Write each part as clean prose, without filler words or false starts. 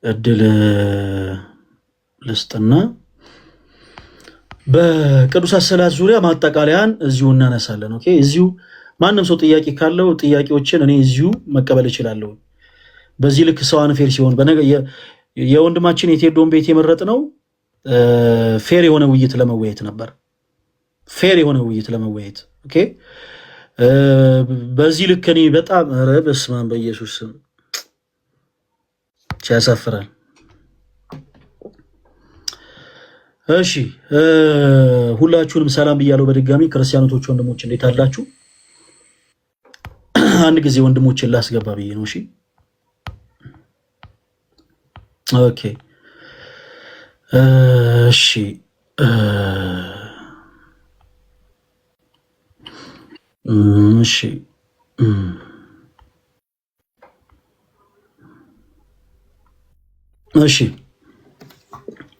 እድል ልስጥና በቅዱሳት ስዕላት ዙሪያ ማጠቃለያን እዚሁ እናነሳለን። ኦኬ፣ እዚሁ ማንም ሰው ጥያቄ ካለው ጥያቄዎችን እኔ እዚሁ መቀበል እችላለሁ። በዚህ ልክ ሰው አንፌር ሲሆን የወንድማችን የቴዶን ቤት የመረጥ ነው ፌር የሆነ ውይይት ለመወያየት ነበር። ፌር የሆነ ውይይት ለመወያየት ኦኬ። በዚህ ልክ እኔ በጣም ኧረ በስመ አብ በኢየሱስ ስም ያሳፍራል። እሺ ሁላችሁንም ሰላም ብያለሁ በድጋሚ ክርስቲያኖቶች ወንድሞች እንዴት አላችሁ? አንድ ጊዜ ወንድሞችን ላስገባ ብዬ ነው። እሺ ኦኬ እሺ እሺ እሺ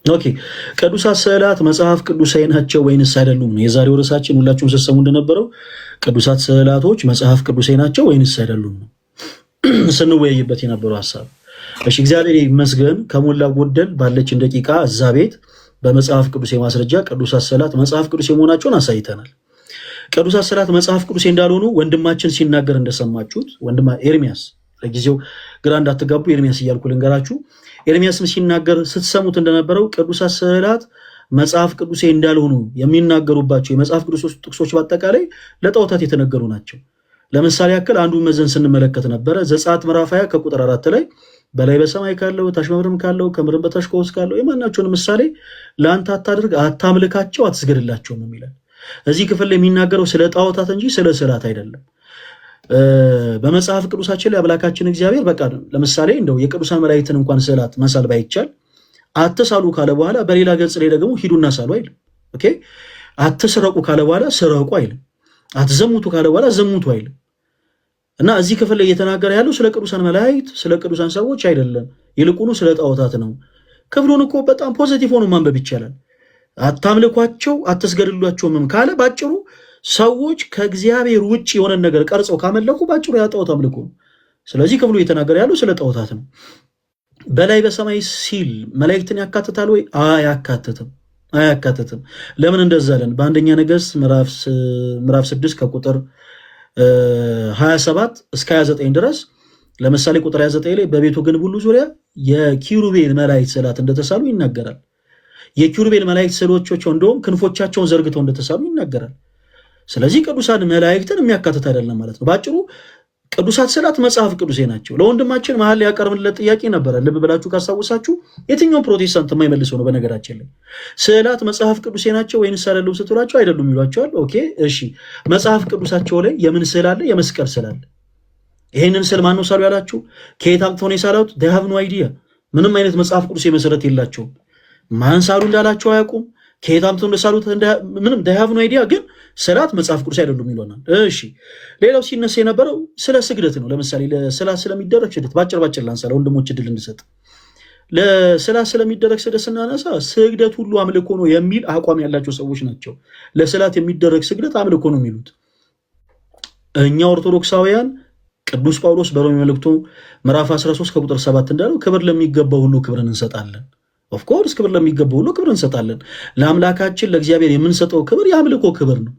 ኦኬ ቅዱሳት ስዕላት መጽሐፍ ቅዱሳዊ ናቸው ወይንስ አይደሉም? የዛሬው ርዕሳችን ሁላችሁም ስትሰሙ እንደነበረው ቅዱሳት ስዕላቶች መጽሐፍ ቅዱሳዊ ናቸው ወይንስ አይደሉም ስንወያይበት የነበረው ሐሳብ። እሺ እግዚአብሔር ይመስገን ከሞላ ጎደል ባለችን ደቂቃ እዛ ቤት በመጽሐፍ ቅዱስ ማስረጃ ቅዱሳት ስዕላት መጽሐፍ ቅዱስ መሆናቸውን አሳይተናል። ቅዱሳት ስዕላት መጽሐፍ ቅዱስ እንዳልሆኑ ወንድማችን ሲናገር እንደሰማችሁት ወንድማ ኤርሚያስ፣ ለጊዜው ግራ እንዳትጋቡ ኤርሚያስ እያልኩ ልንገራችሁ። ኤርሚያስም ሲናገር ስትሰሙት እንደነበረው ቅዱሳት ስዕላት መጽሐፍ ቅዱስ እንዳልሆኑ የሚናገሩባቸው የመጽሐፍ ቅዱስ ጥቅሶች በአጠቃላይ ለጣዖታት የተነገሩ ናቸው። ለምሳሌ ያክል አንዱ መዘን ስንመለከት ነበረ። ዘጸአት ምዕራፍ 20 ከቁጥር 4 ላይ በላይ በሰማይ ካለው ታች በምድርም ካለው ከምድርም በታች ከውስጥ ካለው የማናቸውን ምሳሌ ለአንተ አታድርግ፣ አታምልካቸው፣ አትስገድላቸውም የሚላል። እዚህ ክፍል ላይ የሚናገረው ስለ ጣዖታት እንጂ ስለ ስዕላት አይደለም። በመጽሐፍ ቅዱሳችን ላይ አምላካችን እግዚአብሔር በቃ ለምሳሌ እንደው የቅዱሳን መላእክትን እንኳን ስዕላት መሳል ባይቻል አትሳሉ ካለ በኋላ በሌላ ገጽ ላይ ደግሞ ሂዱና ሳሉ አይልም። ኦኬ፣ አትስረቁ ካለ በኋላ ስረቁ አይልም። አትዘሙቱ ካለ በኋላ ዘሙቱ አይልም። እና እዚህ ክፍል ላይ እየተናገረ ያለው ስለ ቅዱሳን መላእክት ስለ ቅዱሳን ሰዎች አይደለም፣ ይልቁኑ ስለ ጣዖታት ነው። ክፍሉን እኮ በጣም ፖዚቲቭ ሆኖ ማንበብ ይቻላል። አታምልኳቸው አትስገድሏቸውም ካለ ባጭሩ ሰዎች ከእግዚአብሔር ውጭ የሆነ ነገር ቀርጸው ካመለኩ ባጭሩ ያ ጣዖት አምልኮ ነው። ስለዚህ ክፍሉ እየተናገረ ያለው ስለ ጣዖታት ነው። በላይ በሰማይ ሲል መላእክትን ያካትታል ወይ? አያካትትም። ለምን እንደዛ አለን? በአንደኛ ነገሥት ምዕራፍ 6 ከቁጥር 27 እስከ 29 ድረስ ለምሳሌ ቁጥር 29 ላይ በቤቱ ግንብ ሁሉ ዙሪያ የኪሩቤል መላእክት ስዕላት እንደተሳሉ ይናገራል። የኪሩቤል መላእክት ስዕሎቻቸው እንደውም ክንፎቻቸውን ዘርግተው እንደተሳሉ ይናገራል። ስለዚህ ቅዱሳን መላእክትን የሚያካትት አይደለም ማለት ነው። ባጭሩ ቅዱሳት ስዕላት መጽሐፍ ቅዱሴ ናቸው። ለወንድማችን መሀል ያቀርብለት ጥያቄ ነበረ። ልብ ብላችሁ ካስታወሳችሁ የትኛው ፕሮቴስታንት የማይመልሰው ነው። በነገራችን ላይ ስዕላት መጽሐፍ ቅዱሴ ናቸው ወይንስ አይደሉም ስትሏቸው አይደሉም ይሏቸዋል። ኦኬ እሺ፣ መጽሐፍ ቅዱሳቸው ላይ የምን ስዕል አለ? የመስቀል ስዕል አለ። ይሄንን ስዕል ማን ነው ሳሉ ያላችሁ? ከየት አምጥተው ነው የሳሉት? they have no idea። ምንም አይነት መጽሐፍ ቅዱሴ መሰረት የላቸውም። ማን ሳሉ እንዳላቸው አያውቁም። ከየት አምጥተው እንደሳሉት ምንም they have no idea። ግን ስዕላት መጽሐፍ ቅዱስ አይደሉም ይሉናል። እሺ ሌላው ሲነሳ የነበረው ስለ ስግደት ነው። ለምሳሌ ለስዕላት ስለሚደረግ ስግደት ባጭር ላንሳ ለወንድሞች እድል እንድሰጥ። ለስዕላት ስለሚደረግ ስግደት ስናነሳ ስግደት ሁሉ አምልኮ ነው የሚል አቋም ያላቸው ሰዎች ናቸው ለስዕላት የሚደረግ ስግደት አምልኮ ነው የሚሉት። እኛ ኦርቶዶክሳውያን ቅዱስ ጳውሎስ በሮሜ መልእክቱ ምዕራፍ 13 ከቁጥር 7 እንዳለው ክብር ለሚገባው ሁሉ ክብርን እንሰጣለን። ኦፍኮርስ ክብር ለሚገባው ሁሉ ክብር እንሰጣለን። ለአምላካችን ለእግዚአብሔር የምንሰጠው ክብር የአምልኮ ክብር ነው።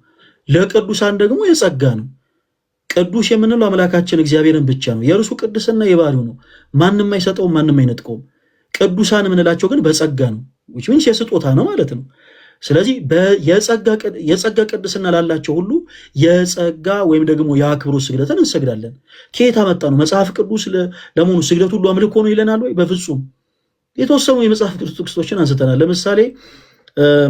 ለቅዱሳን ደግሞ የጸጋ ነው። ቅዱስ የምንለው አምላካችን እግዚአብሔርን ብቻ ነው። የእርሱ ቅድስና የባህሪው ነው። ማንም አይሰጠውም፣ ማንም አይነጥቀውም። ቅዱሳን የምንላቸው ግን በጸጋ ነው፣ which means የስጦታ ነው ማለት ነው። ስለዚህ የጸጋ ቅድስና ላላቸው ሁሉ የጸጋ ወይም ደግሞ የአክብሮት ስግደትን እንሰግዳለን። ከየት አመጣ ነው? መጽሐፍ ቅዱስ ለመሆኑ ስግደት ሁሉ አምልኮ ነው ይለናል ወይ? በፍጹም። የተወሰኑ የመጽሐፍ ቅዱስ ጥቅሶችን አንስተናል። ለምሳሌ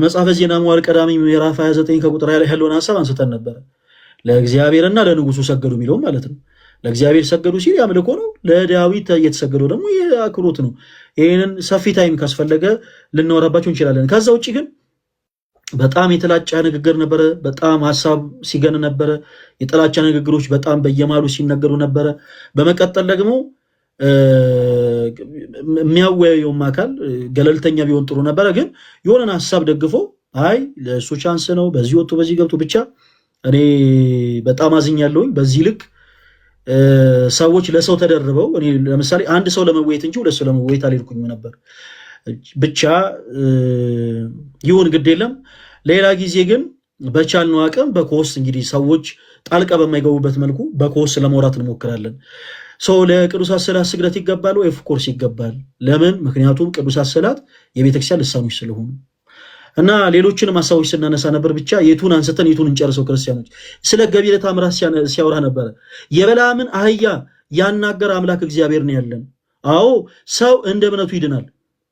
መጽሐፈ ዜና መዋዕል ቀዳሚ ምዕራፍ 29 ከቁጥር 20 ላይ ያለውን ሐሳብ አንስተን ነበረ። ለእግዚአብሔርና ለንጉሱ ሰገዱ የሚለው ማለት ነው። ለእግዚአብሔር ሰገዱ ሲል ያምልኮ ነው። ለዳዊት የተሰገደው ደግሞ የአክብሮት ነው። ይህንን ሰፊ ታይም ካስፈለገ ልናወራባቸው እንችላለን። ከዛ ውጭ ግን በጣም የጥላቻ ንግግር ነበረ። በጣም ሐሳብ ሲገን ነበረ። የጥላቻ ንግግሮች በጣም በየማሉ ሲነገሩ ነበረ። በመቀጠል ደግሞ የሚያወያየውም አካል ገለልተኛ ቢሆን ጥሩ ነበረ። ግን የሆነን ሐሳብ ደግፎ አይ ለእሱ ቻንስ ነው በዚህ ወጥቶ በዚህ ገብቶ ብቻ እኔ በጣም አዝኛለሁኝ። በዚህ ልክ ሰዎች ለሰው ተደርበው እኔ ለምሳሌ አንድ ሰው ለመወየት እንጂ ሁለት ሰው ለመወየት አልሄድኩኝ ነበር። ብቻ ይሁን ግድ የለም። ሌላ ጊዜ ግን በቻልነው አቅም በኮስ እንግዲህ ሰዎች ጣልቃ በማይገቡበት መልኩ በኮስ ለመውራት እንሞክራለን። ሰው ለቅዱሳት ስዕላት ስግደት ይገባል ወይ? ኦፍኮርስ ይገባል። ለምን? ምክንያቱም ቅዱሳት ስዕላት የቤተክርስቲያን ልሳኖች ስለሆኑ እና ሌሎችንም ሀሳቦች ስናነሳ ነበር። ብቻ የቱን አንስተን የቱን እንጨርሰው? ክርስቲያኖች ስለ ገቢረ ተአምራት ሲያወራ ነበረ። የበለዓምን አህያ ያናገረ አምላክ እግዚአብሔር ነው ያለን። አዎ ሰው እንደ እምነቱ ይድናል፣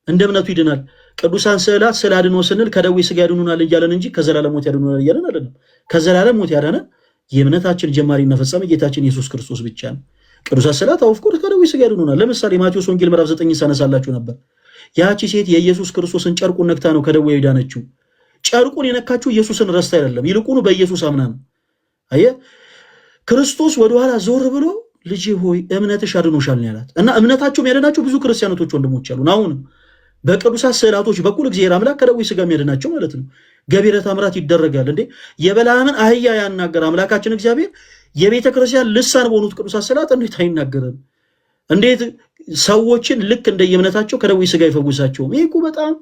እንደ እምነቱ ይድናል። ቅዱሳን ስዕላት ስለ አድኖ ስንል ከደዌ ስጋ ያድኑናል እያለን እንጂ ከዘላለም ሞት ያድኑናል እያለን አይደለም። ከዘላለም ሞት ያዳነ የእምነታችን ጀማሪና ፈጻሚ ጌታችን ኢየሱስ ክርስቶስ ብቻ ነው። ቅዱሳት ስዕላት ኦፍኮርስ ከደዌ ስጋ ያድኑናል። ለምሳሌ ማቴዎስ ወንጌል ምዕራፍ 9 ሳነሳላችሁ ነበር። ያቺ ሴት የኢየሱስ ክርስቶስን ጨርቁን ነክታ ነው ከደዌ የዳነችው። ጨርቁን የነካችው ኢየሱስን ረስታ አይደለም፣ ይልቁኑ በኢየሱስ አምና ነው። አየህ፣ ክርስቶስ ወደኋላ ዞር ብሎ ልጅ ሆይ እምነትሽ አድኖሻል ነው ያላት። እና እምነታቸውም ያደናቸው ብዙ ክርስቲያኖች ወንድሞች አሉን። አሁንም በቅዱሳት ስዕላቶች በኩል እግዚአብሔር አምላክ ከደዌ ስጋ የሚያድናቸው ማለት ነው። ገቢረ ተአምራት ይደረጋል እንዴ! የበለዓምን አህያ ያናገረ አምላካችን እግዚአብሔር የቤተ ክርስቲያን ልሳን በሆኑት ቅዱሳት ስዕላት እንዴት አይናገርም? እንዴት ሰዎችን ልክ እንደየእምነታቸው ከደዌ ስጋ ይፈውሳቸውም? ይሄ እኮ በጣም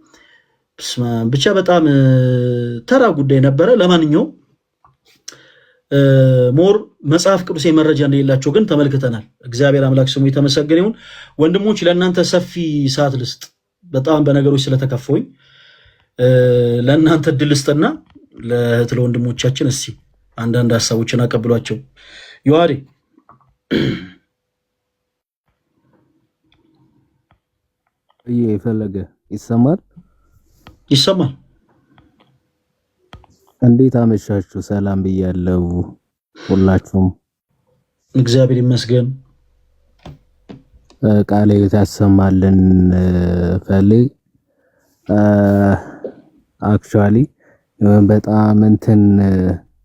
ብቻ በጣም ተራ ጉዳይ ነበረ። ለማንኛውም ሞር መጽሐፍ ቅዱስ መረጃ እንደሌላቸው ግን ተመልክተናል። እግዚአብሔር አምላክ ስሙ የተመሰገነ ይሁን። ወንድሞች ለእናንተ ሰፊ ሰዓት ልስጥ፣ በጣም በነገሮች ስለተከፈውኝ ለእናንተ እድል ልስጥና ለእህት ለወንድሞቻችን እስቲ አንዳንድ ሀሳቦችን አቀብሏቸው። ዮሐዴ የፈለገ ይሰማል? ይሰማል። እንዴት አመሻችሁ? ሰላም ብያለሁ ሁላችሁም። እግዚአብሔር ይመስገን። ቃለ ሕይወት ያሰማልን። ፈልግ አክቹአሊ በጣም እንትን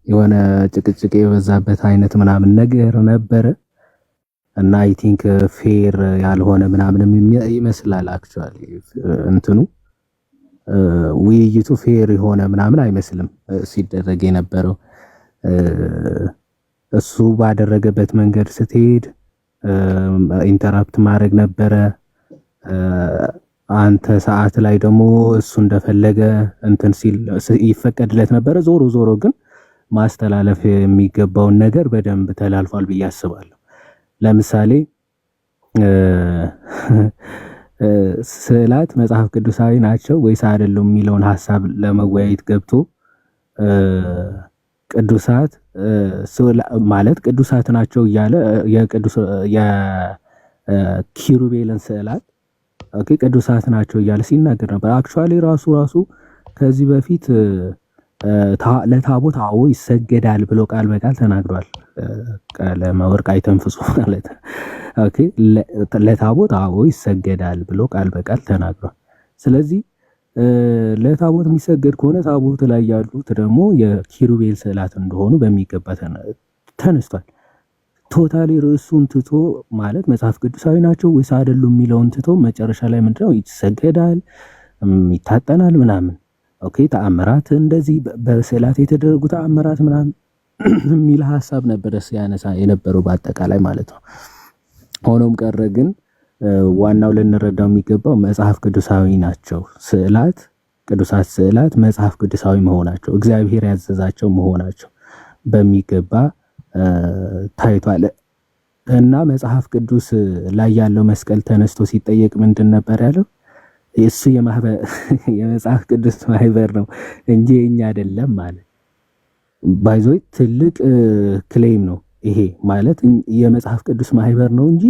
የሆነ ጭቅጭቅ የበዛበት አይነት ምናምን ነገር ነበረ እና አይ ቲንክ ፌር ያልሆነ ምናምንም ይመስላል። አክቹአሊ እንትኑ ውይይቱ ፌር የሆነ ምናምን አይመስልም ሲደረግ የነበረው። እሱ ባደረገበት መንገድ ስትሄድ ኢንተራፕት ማድረግ ነበረ። አንተ ሰዓት ላይ ደግሞ እሱ እንደፈለገ እንትን ሲል ይፈቀድለት ነበረ። ዞሮ ዞሮ ግን ማስተላለፍ የሚገባውን ነገር በደንብ ተላልፏል ብዬ አስባለሁ። ለምሳሌ ስዕላት መጽሐፍ ቅዱሳዊ ናቸው ወይስ አይደሉም የሚለውን ሐሳብ ለመወያየት ገብቶ ቅዱሳት ማለት ቅዱሳት ናቸው እያለ የኪሩቤልን ስዕላት ኦኬ ቅዱሳት ናቸው እያለ ሲናገር ነበር። አክቹአሊ ራሱ ከዚህ በፊት ለታቦት አዎ ይሰገዳል ብሎ ቃል በቃል ተናግሯል። ቀለመ ወርቅ አይተንፍሱ ማለት ኦኬ ለታቦት አዎ ይሰገዳል ብሎ ቃል በቃል ተናግሯል። ስለዚህ ለታቦት የሚሰገድ ከሆነ ታቦት ላይ ያሉት ደግሞ የኪሩቤል ስዕላት እንደሆኑ በሚገባ ተነስቷል። ቶታሊ ርዕሱን ትቶ ማለት መጽሐፍ ቅዱሳዊ ናቸው ወይስ አይደሉም የሚለውን ትቶ መጨረሻ ላይ ምንድነው ይሰገዳል፣ ይታጠናል ምናምን ኦኬ ተአምራት እንደዚህ በስዕላት የተደረጉ ተአምራት ምናምን የሚል ሐሳብ ነበር ሲያነሳ የነበረው በአጠቃላይ ማለት ነው። ሆኖም ቀረ ግን ዋናው ልንረዳው የሚገባው መጽሐፍ ቅዱሳዊ ናቸው ስዕላት፣ ቅዱሳት ስዕላት መጽሐፍ ቅዱሳዊ መሆናቸው እግዚአብሔር ያዘዛቸው መሆናቸው በሚገባ ታይቷል። እና መጽሐፍ ቅዱስ ላይ ያለው መስቀል ተነስቶ ሲጠየቅ ምንድን ነበር ያለው? እሱ የመጽሐፍ ቅዱስ ማህበር ነው እንጂ የኛ አይደለም ማለት ባይዞይ ትልቅ ክሌም ነው ይሄ ማለት የመጽሐፍ ቅዱስ ማህበር ነው እንጂ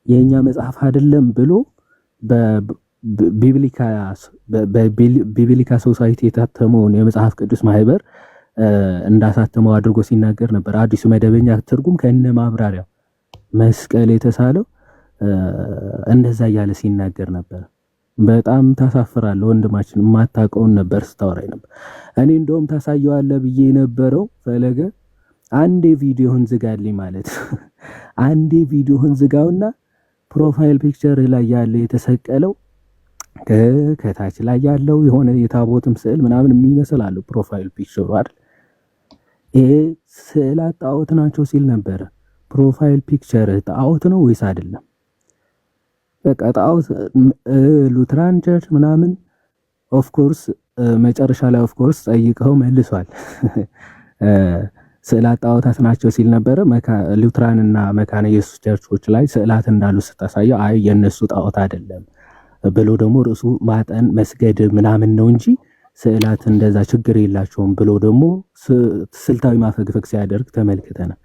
የኛ መጽሐፍ አይደለም ብሎ በቢብሊካ ሶሳይቲ የታተመውን የመጽሐፍ ቅዱስ ማህበር እንዳሳተመው አድርጎ ሲናገር ነበር። አዲሱ መደበኛ ትርጉም ከነ ማብራሪያው መስቀል የተሳለው እንደዛ እያለ ሲናገር ነበር። በጣም ታሳፍራለህ ወንድማችን፣ የማታውቀውን ነበር ስታወራኝ ነበር። እኔ እንደውም ታሳየዋለህ ብዬ የነበረው ፈለገ አንዴ ቪዲዮህን ዝጋልኝ ማለት አንዴ ቪዲዮህን ዝጋውና ፕሮፋይል ፒክቸር ላይ ያለ የተሰቀለው ከታች ላይ ያለው የሆነ የታቦትም ስዕል ምናምን የሚመስል አለው ፕሮፋይል ፒክቸሩ አይደል? ይሄ ስዕላት ጣዖት ናቸው ሲል ነበረ። ፕሮፋይል ፒክቸር ጣዖት ነው ወይስ አይደለም? በቃ ጣዖት ሉትራን ቸርች ምናምን ኦፍ ኮርስ መጨረሻ ላይ ኦፍ ኮርስ ጠይቀው መልሷል። ስዕላት ጣዖታት ናቸው ሲል ነበረ። ሉትራን እና መካነ ኢየሱስ ቸርቾች ላይ ስዕላት እንዳሉ ስታሳየው አይ የነሱ ጣዖት አይደለም ብሎ ደግሞ ርዕሱ ማጠን መስገድ ምናምን ነው እንጂ ስዕላት እንደዛ ችግር የላቸውም ብሎ ደግሞ ስልታዊ ማፈግፈግ ሲያደርግ ተመልክተናል።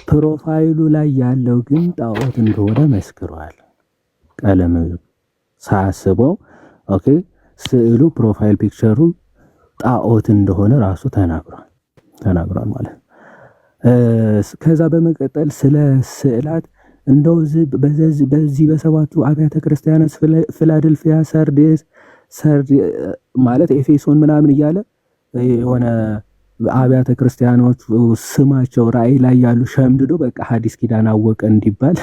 ፕሮፋይሉ ላይ ያለው ግን ጣዖት እንደሆነ መስክሯል። ቀለም ሳያስበው ኦኬ ስዕሉ ፕሮፋይል ፒክቸሩ ጣዖት እንደሆነ ራሱ ተናግሯል ማለት። ከዛ በመቀጠል ስለ ስዕላት እንደው በዚህ በሰባቱ አብያተ ክርስቲያናት ፊላደልፊያ፣ ሰርዴስ ማለት ኤፌሶን ምናምን እያለ የሆነ አብያተ ክርስቲያኖች ስማቸው ራእይ ላይ ያሉ ሸምድዶ በቃ ሐዲስ ኪዳን አወቀ እንዲባል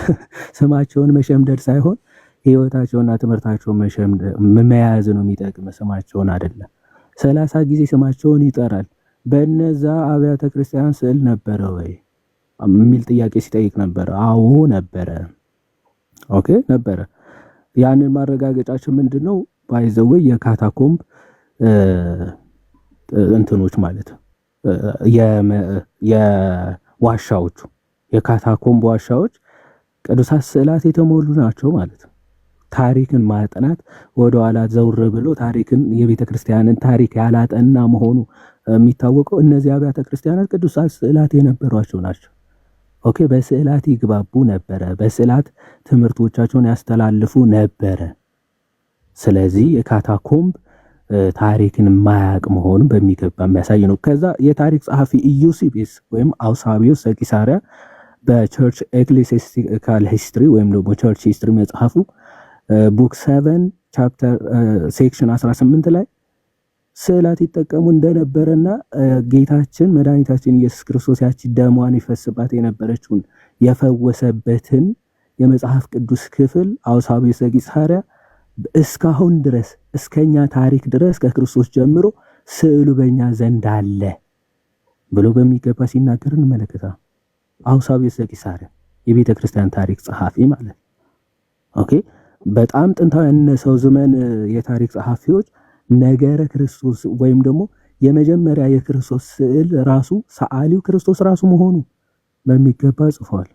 ስማቸውን መሸምደድ ሳይሆን ህይወታቸውና ትምህርታቸውን መያዝ ነው የሚጠቅም፣ ስማቸውን አይደለም። 30 ጊዜ ስማቸውን ይጠራል። በእነዛ አብያተ ክርስቲያን ስዕል ነበረ ወይ የሚል ጥያቄ ሲጠይቅ ነበረ። አዎ ነበረ። ኦኬ ነበረ። ያንን ማረጋገጫችን ምንድነው? ባይዘው የካታኮምብ እንትኖች ማለት የዋሻዎቹ የካታኮምብ ዋሻዎች ቅዱሳት ስዕላት የተሞሉ ናቸው ማለት ነው። ታሪክን ማጥናት ወደ ኋላ ዘውር ብሎ ታሪክን የቤተ ክርስቲያንን ታሪክ ያላጠና መሆኑ የሚታወቀው እነዚህ አብያተ ክርስቲያናት ቅዱሳት ስዕላት የነበሯቸው ናቸው። ኦኬ በስዕላት ይግባቡ ነበረ፣ በስዕላት ትምህርቶቻቸውን ያስተላልፉ ነበረ። ስለዚህ የካታኮምብ ታሪክን ማያቅ መሆኑን በሚገባ የሚያሳይ ነው። ከዛ የታሪክ ጸሐፊ ኢዩሲቢስ ወይም አውሳቢዮስ ዘቂሳርያ በቸርች ኤክሌሲያስቲካል ሂስትሪ ወይም ደግሞ ቸርች ሂስትሪ መጽሐፉ ቡክ 7 ቻፕተር ሴክሽን 18 ላይ ስዕላት ይጠቀሙ እንደነበረና ጌታችን መድኃኒታችን ኢየሱስ ክርስቶስ ያቺ ደሟን ይፈስባት የነበረችውን የፈወሰበትን የመጽሐፍ ቅዱስ ክፍል አውሳቢዮስ ዘቂሳርያ እስካሁን ድረስ እስከኛ ታሪክ ድረስ ከክርስቶስ ጀምሮ ስዕሉ በእኛ ዘንድ አለ ብሎ በሚገባ ሲናገር እንመለከታለን። አውሳቢዮስ ዘቂሳርያ የቤተ ክርስቲያን ታሪክ ጸሐፊ ማለት ኦኬ። በጣም ጥንታዊ ያነሰው ዘመን የታሪክ ጸሐፊዎች ነገረ ክርስቶስ ወይም ደግሞ የመጀመሪያ የክርስቶስ ስዕል ራሱ ሰዓሊው ክርስቶስ ራሱ መሆኑ በሚገባ ጽፏል።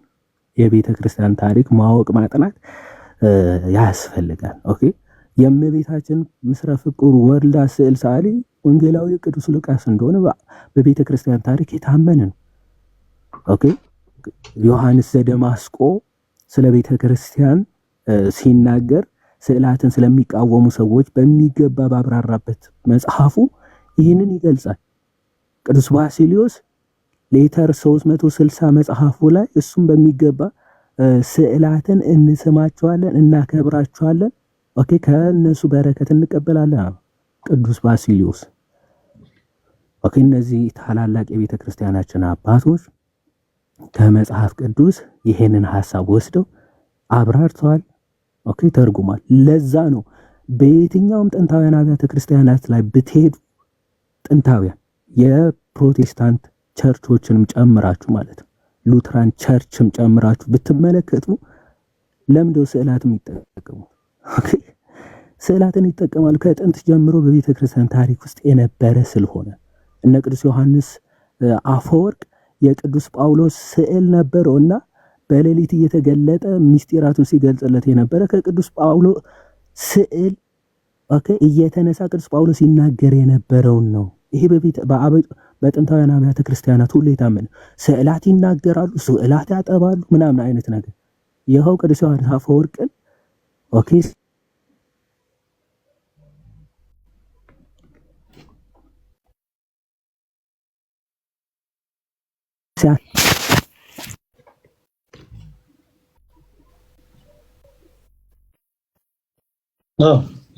የቤተ ክርስቲያን ታሪክ ማወቅ ማጥናት ያስፈልጋል። ኦኬ የእመቤታችን ምስረ ፍቁር ወልዳ ስዕል ሰዓሊ ወንጌላዊ ቅዱስ ሉቃስ እንደሆነ በቤተ ክርስቲያን ታሪክ የታመነ ነው። ኦኬ ዮሐንስ ዘደማስቆ ስለ ቤተ ክርስቲያን ሲናገር ስዕላትን ስለሚቃወሙ ሰዎች በሚገባ ባብራራበት መጽሐፉ ይህንን ይገልጻል። ቅዱስ ባሲሊዮስ ሌተር 360 መጽሐፉ ላይ እሱም በሚገባ ስዕላትን እንስማቸዋለን፣ እናከብራቸዋለን፣ ኦኬ ከነሱ በረከት እንቀበላለን። ቅዱስ ባሲሊዮስ ኦኬ። እነዚህ ታላላቅ የቤተ ክርስቲያናችን አባቶች ከመጽሐፍ ቅዱስ ይሄንን ሐሳብ ወስደው አብራርተዋል። ኦኬ ተርጉሟል። ለዛ ነው በየትኛውም ጥንታውያን አብያተ ክርስቲያናት ላይ ብትሄዱ ጥንታውያን የፕሮቴስታንት ቸርቾችንም ጨምራችሁ ማለት ነው ሉትራን ቸርችም ጨምራችሁ ብትመለከቱ ለምንድነው ስዕላትም ይጠቀሙ? ኦኬ ስዕላትን ይጠቀማሉ። ከጥንት ጀምሮ በቤተ ክርስቲያን ታሪክ ውስጥ የነበረ ስለሆነ እነ ቅዱስ ዮሐንስ አፈወርቅ የቅዱስ ጳውሎስ ስዕል ነበረውና በሌሊት እየተገለጠ ምስጢራቱን ሲገልጽለት የነበረ ከቅዱስ ጳውሎስ ስዕል ኦኬ እየተነሳ ቅዱስ ጳውሎስ ይናገር የነበረውን ነው። ይሄ በጥንታውያን አብያተ ክርስቲያናት ሁሉ የታመነ ስዕላት ይናገራሉ፣ ስዕላት ያጠባሉ ምናምን አይነት ነገር። ይኸው ቅዱስ ዮሐንስ አፈወርቅን ኦኬ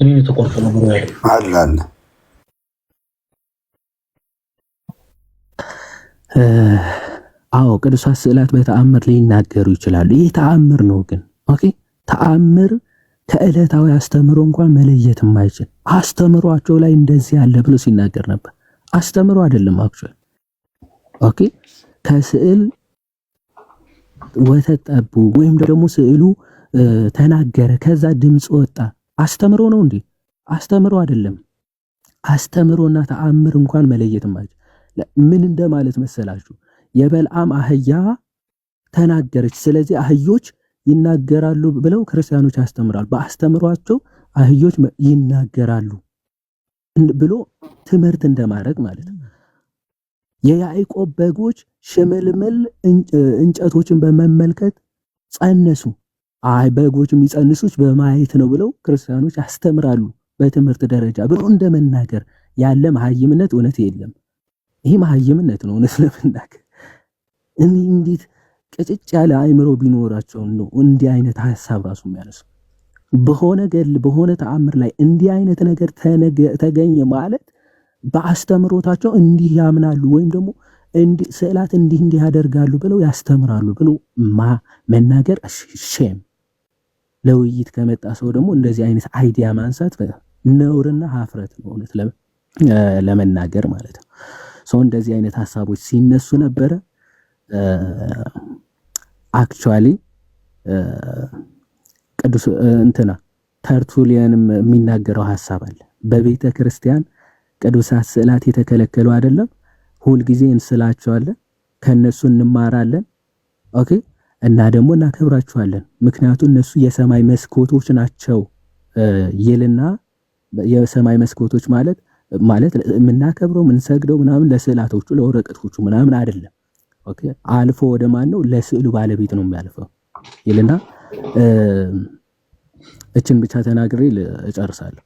እኔ የተቆርጠ ነው አለ አዎ ቅዱሳት ስዕላት በተአምር ሊናገሩ ይችላሉ። ይህ ተአምር ነው ግን ኦኬ ተአምር ከዕለታዊ አስተምሮ እንኳን መለየት የማይችል አስተምሯቸው ላይ እንደዚህ ያለ ብሎ ሲናገር ነበር። አስተምሮ አይደለም አክቹዋሊ ኦኬ ከስዕል ወተት ጠቡ ወይም ደግሞ ስዕሉ ተናገረ፣ ከዛ ድምፅ ወጣ። አስተምሮ ነው እንዴ? አስተምሮ አይደለም። አስተምሮና ተአምር እንኳን መለየት ማለት ምን እንደማለት መሰላችሁ? የበልዓም አህያ ተናገረች፣ ስለዚህ አህዮች ይናገራሉ ብለው ክርስቲያኖች ያስተምራሉ። በአስተምሯቸው አህዮች ይናገራሉ ብሎ ትምህርት እንደማድረግ ማለት ነው። የያዕቆብ በጎች ሽምልምል እንጨቶችን በመመልከት ጸነሱ። አይ በጎች የሚጸንሱት በማየት ነው ብለው ክርስቲያኖች ያስተምራሉ በትምህርት ደረጃ ብሎ እንደመናገር ያለ መሐይምነት እውነት የለም። ይሄ መሐይምነት ነው እውነት ለመናገር። እንዴት ቅጭጭ ያለ አእምሮ ቢኖራቸው ነው እንዲህ አይነት ሐሳብ ራሱ የሚያነሱ? በሆነ ገድል በሆነ ተአምር ላይ እንዲህ አይነት ነገር ተገኘ ማለት በአስተምሮታቸው እንዲህ ያምናሉ ወይም ደግሞ ስዕላት እንዲህ ያደርጋሉ ብለው ያስተምራሉ ብሎ መናገር ሼም። ለውይይት ከመጣ ሰው ደግሞ እንደዚህ አይነት አይዲያ ማንሳት ነውርና ሀፍረት ነው እውነት ለመናገር ማለት ነው። ሰው እንደዚህ አይነት ሐሳቦች ሲነሱ ነበረ። አክቹአሊ ቅዱስ ተርቱሊያንም የሚናገረው ሐሳብ አለ። በቤተ ክርስቲያን ቅዱሳት ስዕላት የተከለከሉ አይደለም፣ ሁልጊዜ እንስላቸዋለን፣ ከነሱ እንማራለን። ኦኬ እና ደግሞ እናከብራቸዋለን፣ ምክንያቱም እነሱ የሰማይ መስኮቶች ናቸው ይልና የሰማይ መስኮቶች ማለት የምናከብረው የምንሰግደው ምናምን ለስዕላቶቹ ለወረቀቶቹ ምናምን አይደለም። ኦኬ አልፎ ወደ ማን ነው? ለስዕሉ ባለቤት ነው የሚያልፈው ይልና እችን ብቻ ተናግሬ እጨርሳለሁ።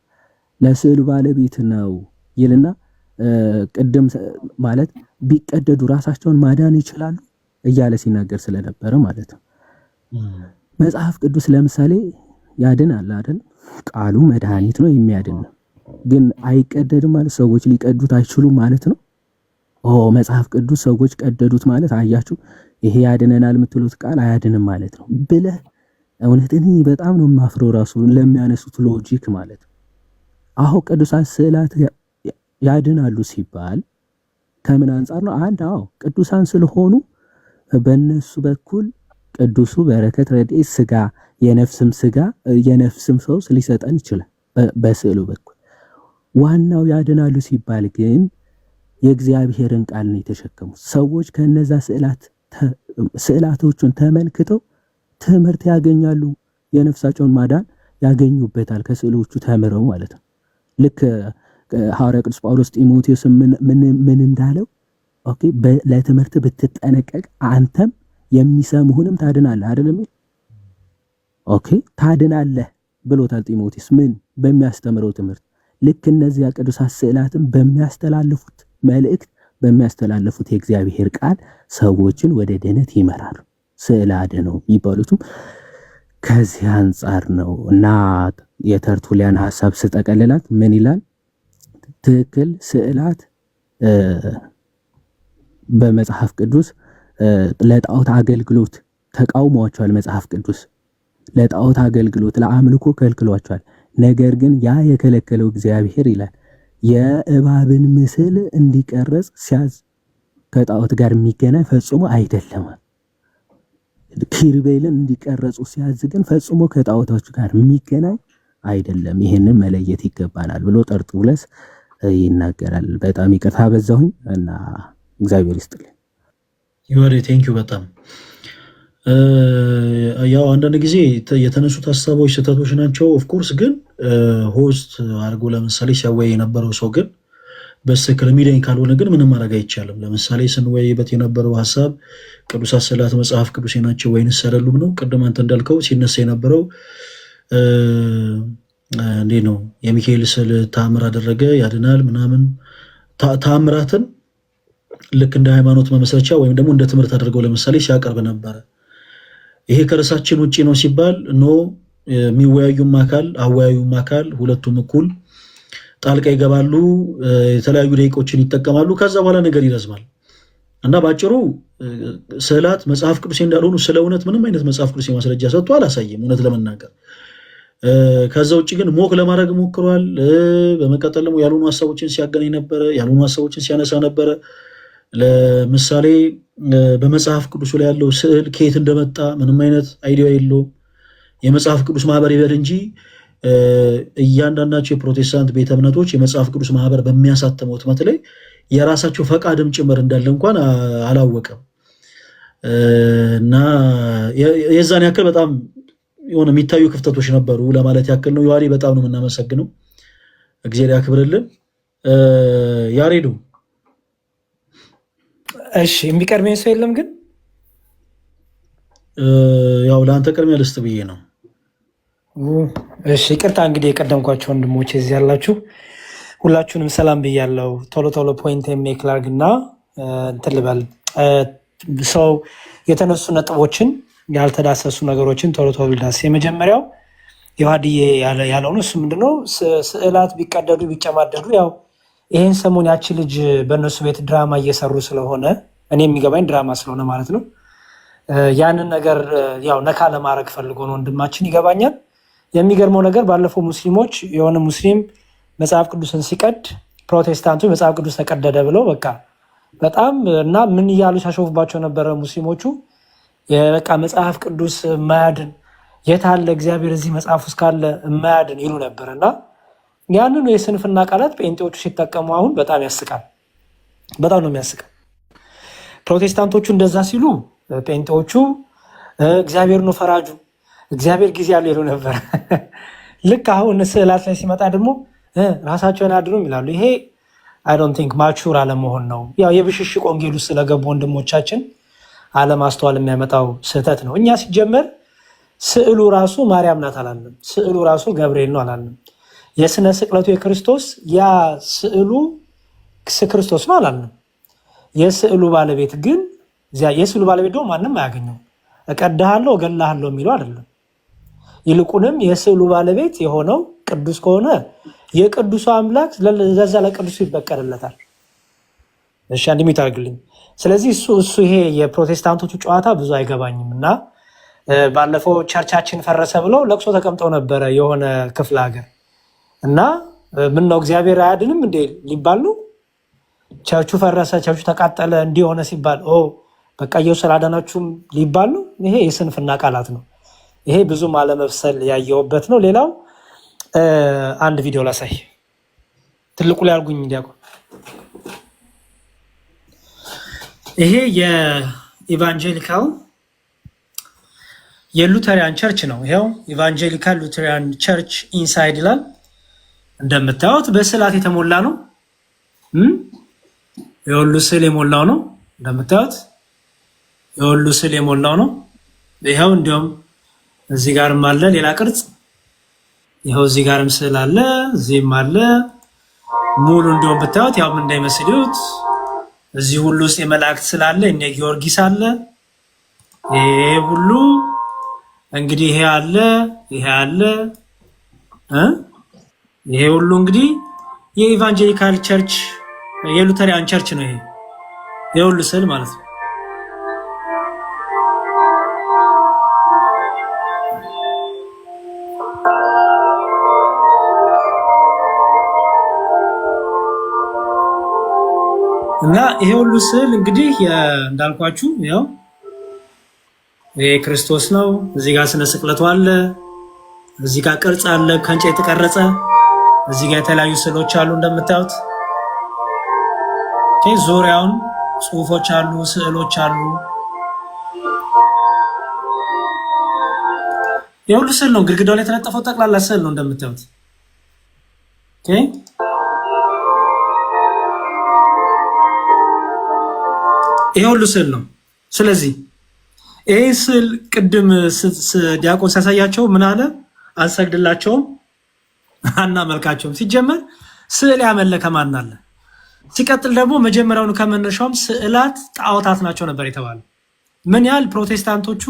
ለስዕሉ ባለቤት ነው ይልና ቅድም ማለት ቢቀደዱ ራሳቸውን ማዳን ይችላሉ እያለ ሲናገር ስለነበረ ማለት ነው። መጽሐፍ ቅዱስ ለምሳሌ ያድናል አይደል? ቃሉ መድኃኒት ነው የሚያድን ነው። ግን አይቀደድም ማለት ሰዎች ሊቀዱት አይችሉም ማለት ነው። መጽሐፍ ቅዱስ ሰዎች ቀደዱት ማለት አያችሁ፣ ይሄ ያድነናል የምትሉት ቃል አያድንም ማለት ነው ብለህ እውነት እኔ በጣም ነው የማፍረው ራሱ ለሚያነሱት ሎጂክ ማለት ነው። አሁን ቅዱሳን ስዕላት ያድናሉ ሲባል ከምን አንጻር ነው? አንድ ቅዱሳን ስለሆኑ በእነሱ በኩል ቅዱሱ በረከት ረድኤት ስጋ የነፍስም ፈውስ ሊሰጠን ይችላል በስዕሉ በኩል። ዋናው ያድናሉ ሲባል ግን የእግዚአብሔርን ቃል ነው የተሸከሙት ሰዎች። ከነዛ ስዕላቶቹን ተመልክተው ትምህርት ያገኛሉ፣ የነፍሳቸውን ማዳን ያገኙበታል ከስዕሎቹ ተምረው ማለት ነው። ልክ ሐዋርያ ቅዱስ ጳውሎስ ጢሞቴዎስ ምን እንዳለው ኦኬ ለትምህርት ብትጠነቀቅ አንተም የሚሰሙህንም ታድናለህ አይደለም? ኦኬ ታድናለህ ብሎታል ጢሞቴዎስ ምን በሚያስተምረው ትምህርት። ልክ እነዚያ ቅዱሳት ስዕላትም በሚያስተላልፉት መልእክት በሚያስተላልፉት የእግዚአብሔር ቃል ሰዎችን ወደ ድነት ይመራሉ። ስዕል አድነው የሚባሉትም ከዚህ አንጻር ነው። እና የተርቱሊያን ሐሳብ ስጠቀልላት ምን ይላል? ትክክል ስዕላት በመጽሐፍ ቅዱስ ለጣዖት አገልግሎት ተቃውሟቸዋል። መጽሐፍ ቅዱስ ለጣዖት አገልግሎት ለአምልኮ ከልክሏቸዋል። ነገር ግን ያ የከለከለው እግዚአብሔር ይላል የእባብን ምስል እንዲቀረጽ ሲያዝ ከጣዖት ጋር የሚገናኝ ፈጽሞ አይደለም። ኪሩቤልን እንዲቀረጹ ሲያዝ ግን ፈጽሞ ከጣዖቶች ጋር የሚገናኝ አይደለም። ይሄንን መለየት ይገባናል ብሎ ጠርጡለስ ይናገራል። በጣም ይቅርታ በዛሁኝ እና እግዚአብሔር ይስጥልኝ። ይወሬ ቴንኪዩ በጣም ያው አንዳንድ ጊዜ የተነሱት ሀሳቦች ስህተቶች ናቸው። ኦፍኮርስ ግን ሆስት አድርጎ ለምሳሌ ሲያወያይ የነበረው ሰው ግን በትክክል ሚዲያኝ ካልሆነ ግን ምንም ማድረግ አይቻልም። ለምሳሌ ስንወያይበት የነበረው ሀሳብ ቅዱሳት ስዕላት መጽሐፍ ቅዱሴ ናቸው ወይንስ አይደሉም ነው። ቅድም አንተ እንዳልከው ሲነሳ የነበረው እንዴት ነው የሚካኤል ስዕል ተአምር አደረገ ያድናል ምናምን ተአምራትን ልክ እንደ ሃይማኖት መመስረቻ ወይም ደግሞ እንደ ትምህርት አድርገው ለምሳሌ ሲያቀርብ ነበረ። ይሄ ከርዕሳችን ውጪ ነው ሲባል የሚወያዩም አካል አወያዩም አካል ሁለቱም እኩል ጣልቃ ይገባሉ፣ የተለያዩ ደቂቆችን ይጠቀማሉ። ከዛ በኋላ ነገር ይረዝማል እና ባጭሩ ስዕላት መጽሐፍ ቅዱሴ እንዳልሆኑ ስለ እውነት ምንም አይነት መጽሐፍ ቅዱሴ ማስረጃ ሰጥቶ አላሳየም እውነት ለመናገር። ከዛ ውጭ ግን ሞክ ለማድረግ ሞክሯል። በመቀጠል ደግሞ ያልሆኑ ሀሳቦችን ሲያገናኝ ነበረ፣ ያልሆኑ ሀሳቦችን ሲያነሳ ነበረ። ለምሳሌ በመጽሐፍ ቅዱስ ላይ ያለው ስዕል ከየት እንደመጣ ምንም አይነት አይዲያ የለውም። የመጽሐፍ ቅዱስ ማህበር ይበል እንጂ እያንዳንዳቸው የፕሮቴስታንት ቤተ እምነቶች የመጽሐፍ ቅዱስ ማህበር በሚያሳተመው ህትመት ላይ የራሳቸው ፈቃድም ጭምር እንዳለ እንኳን አላወቀም። እና የዛን ያክል በጣም የሆነ የሚታዩ ክፍተቶች ነበሩ ለማለት ያክል ነው። ዮሐዴ በጣም ነው የምናመሰግነው፣ እግዚአብሔር ያክብርልን። ያሬዱ እሺ፣ የሚቀርበኝ ሰው የለም ግን ያው ለአንተ ቅድሚያ ልስጥ ብዬ ነው። እሺ፣ ይቅርታ እንግዲህ የቀደምኳቸው ወንድሞች እዚህ ያላችሁ ሁላችሁንም ሰላም ብያለሁ። ቶሎ ቶሎ ፖይንት ሜክ ላድርግ እና እንትን ልበል። ሰው የተነሱ ነጥቦችን ያልተዳሰሱ ነገሮችን ቶሎ ቶሎ ልዳስ። የመጀመሪያው ዮሐድዬ ያለው ነው። እሱ ምንድነው ስዕላት ቢቀደዱ ቢጨማደዱ፣ ያው ይሄን ሰሞን ያቺ ልጅ በእነሱ ቤት ድራማ እየሰሩ ስለሆነ እኔ የሚገባኝ ድራማ ስለሆነ ማለት ነው ያንን ነገር ያው ነካ ለማድረግ ፈልጎ ነው ወንድማችን፣ ይገባኛል። የሚገርመው ነገር ባለፈው ሙስሊሞች የሆነ ሙስሊም መጽሐፍ ቅዱስን ሲቀድ ፕሮቴስታንቱ መጽሐፍ ቅዱስ ተቀደደ ብለው በቃ በጣም እና ምን እያሉ ሲያሾፉባቸው ነበረ ሙስሊሞቹ። የበቃ መጽሐፍ ቅዱስ የማያድን የት አለ እግዚአብሔር እዚህ መጽሐፍ ውስጥ ካለ የማያድን ይሉ ነበር። እና ያንኑ የስንፍና ቃላት ጴንጤዎቹ ሲጠቀሙ አሁን በጣም ያስቃል። በጣም ነው የሚያስቀው። ፕሮቴስታንቶቹ እንደዛ ሲሉ ጴንጤዎቹ እግዚአብሔር ነው ፈራጁ፣ እግዚአብሔር ጊዜ ያለው ይሉ ነበር። ልክ አሁን ስዕላት ላይ ሲመጣ ደግሞ ራሳቸውን አድኑም ይላሉ። ይሄ አይ ዶንት ቲንክ ማቹር አለመሆን ነው። ያው የብሽሽቅ ወንጌል ውስጥ ስለገቡ ወንድሞቻችን አለማስተዋል የሚያመጣው ስህተት ነው። እኛ ሲጀመር ስዕሉ ራሱ ማርያም ናት አላለም። ስዕሉ ራሱ ገብርኤል ነው አላለም። የስነ ስቅለቱ የክርስቶስ ያ ስዕሉ ክርስቶስ ነው አላለም። የስዕሉ ባለቤት ግን የስዕሉ ባለቤት ደግሞ ማንም አያገኘው። እቀድሃለሁ እገልሃለሁ የሚለው አይደለም። ይልቁንም የስዕሉ ባለቤት የሆነው ቅዱስ ከሆነ የቅዱሱ አምላክ ለዛ ለቅዱሱ ይበቀልለታል። እሺ አንድ ሚታርግልኝ። ስለዚህ እሱ ይሄ የፕሮቴስታንቶቹ ጨዋታ ብዙ አይገባኝም። እና ባለፈው ቸርቻችን ፈረሰ ብለው ለቅሶ ተቀምጠው ነበረ የሆነ ክፍለ ሀገር እና ምን ነው እግዚአብሔር አያድንም እንዴ ሊባል ነው። ቸርቹ ፈረሰ፣ ቸርቹ ተቃጠለ እንዲሆነ ሲባል በቃ ኢየሱስ አላዳናችሁም ሊባል ነው። ይሄ የስንፍና ቃላት ነው። ይሄ ብዙም አለመብሰል ያየውበት ነው። ሌላው አንድ ቪዲዮ ላሳይ። ትልቁ ላይ አርጉኝ እንዲያውቁ። ይሄ የኢቫንጀሊካል የሉተሪያን ቸርች ነው። ይሄው ኢቫንጀሊካል ሉተሪያን ቸርች ኢንሳይድ ይላል። እንደምታዩት በስዕላት የተሞላ ነው። የሁሉ ስዕል የሞላው ነው። እንደምታዩት የሁሉ ስዕል የሞላው ነው። ይሄው እንዲያውም እዚህ ጋርም አለ ሌላ ቅርጽ። ይሄው እዚህ ጋርም ስዕል አለ፣ እዚህም አለ። ሙሉ እንዲያውም ብታዩት ያው ምን እንዳይመስል ይሁት። እዚህ ሁሉ ውስጥ የመላእክት ስዕል አለ፣ እነ ጊዮርጊስ አለ። ይሄ ሁሉ እንግዲህ ይሄ አለ፣ ይሄ አለ ይሄ ሁሉ እንግዲህ የኢቫንጀሊካል ቸርች የሉተሪያን ቸርች ነው። ይሄ የሁሉ ስዕል ማለት ነው። እና ይሄ ሁሉ ስዕል እንግዲህ እንዳልኳችሁ ያው ይሄ ክርስቶስ ነው። እዚህ ጋር ስነ ስቅለቱ አለ፣ እዚህ ጋር ቅርጽ አለ ከእንጨት የተቀረጸ፣ እዚህ ጋር የተለያዩ ስዕሎች አሉ እንደምታዩት። ዙሪያውን ጽሁፎች አሉ፣ ስዕሎች አሉ። የሁሉ ስዕል ነው። ግድግዳው ላይ የተለጠፈው ጠቅላላ ስዕል ነው እንደምታዩት። ይሄ ሁሉ ስዕል ነው። ስለዚህ ይሄ ስዕል ቅድም ዲያቆን ሲያሳያቸው ምን አለ? አንሰግድላቸውም አናመልካቸውም። ሲጀመር ስዕል ያመለከ ማን አለ? ሲቀጥል ደግሞ መጀመሪያውኑ ከመነሻውም ስዕላት ጣዖታት ናቸው ነበር የተባለው። ምን ያህል ፕሮቴስታንቶቹ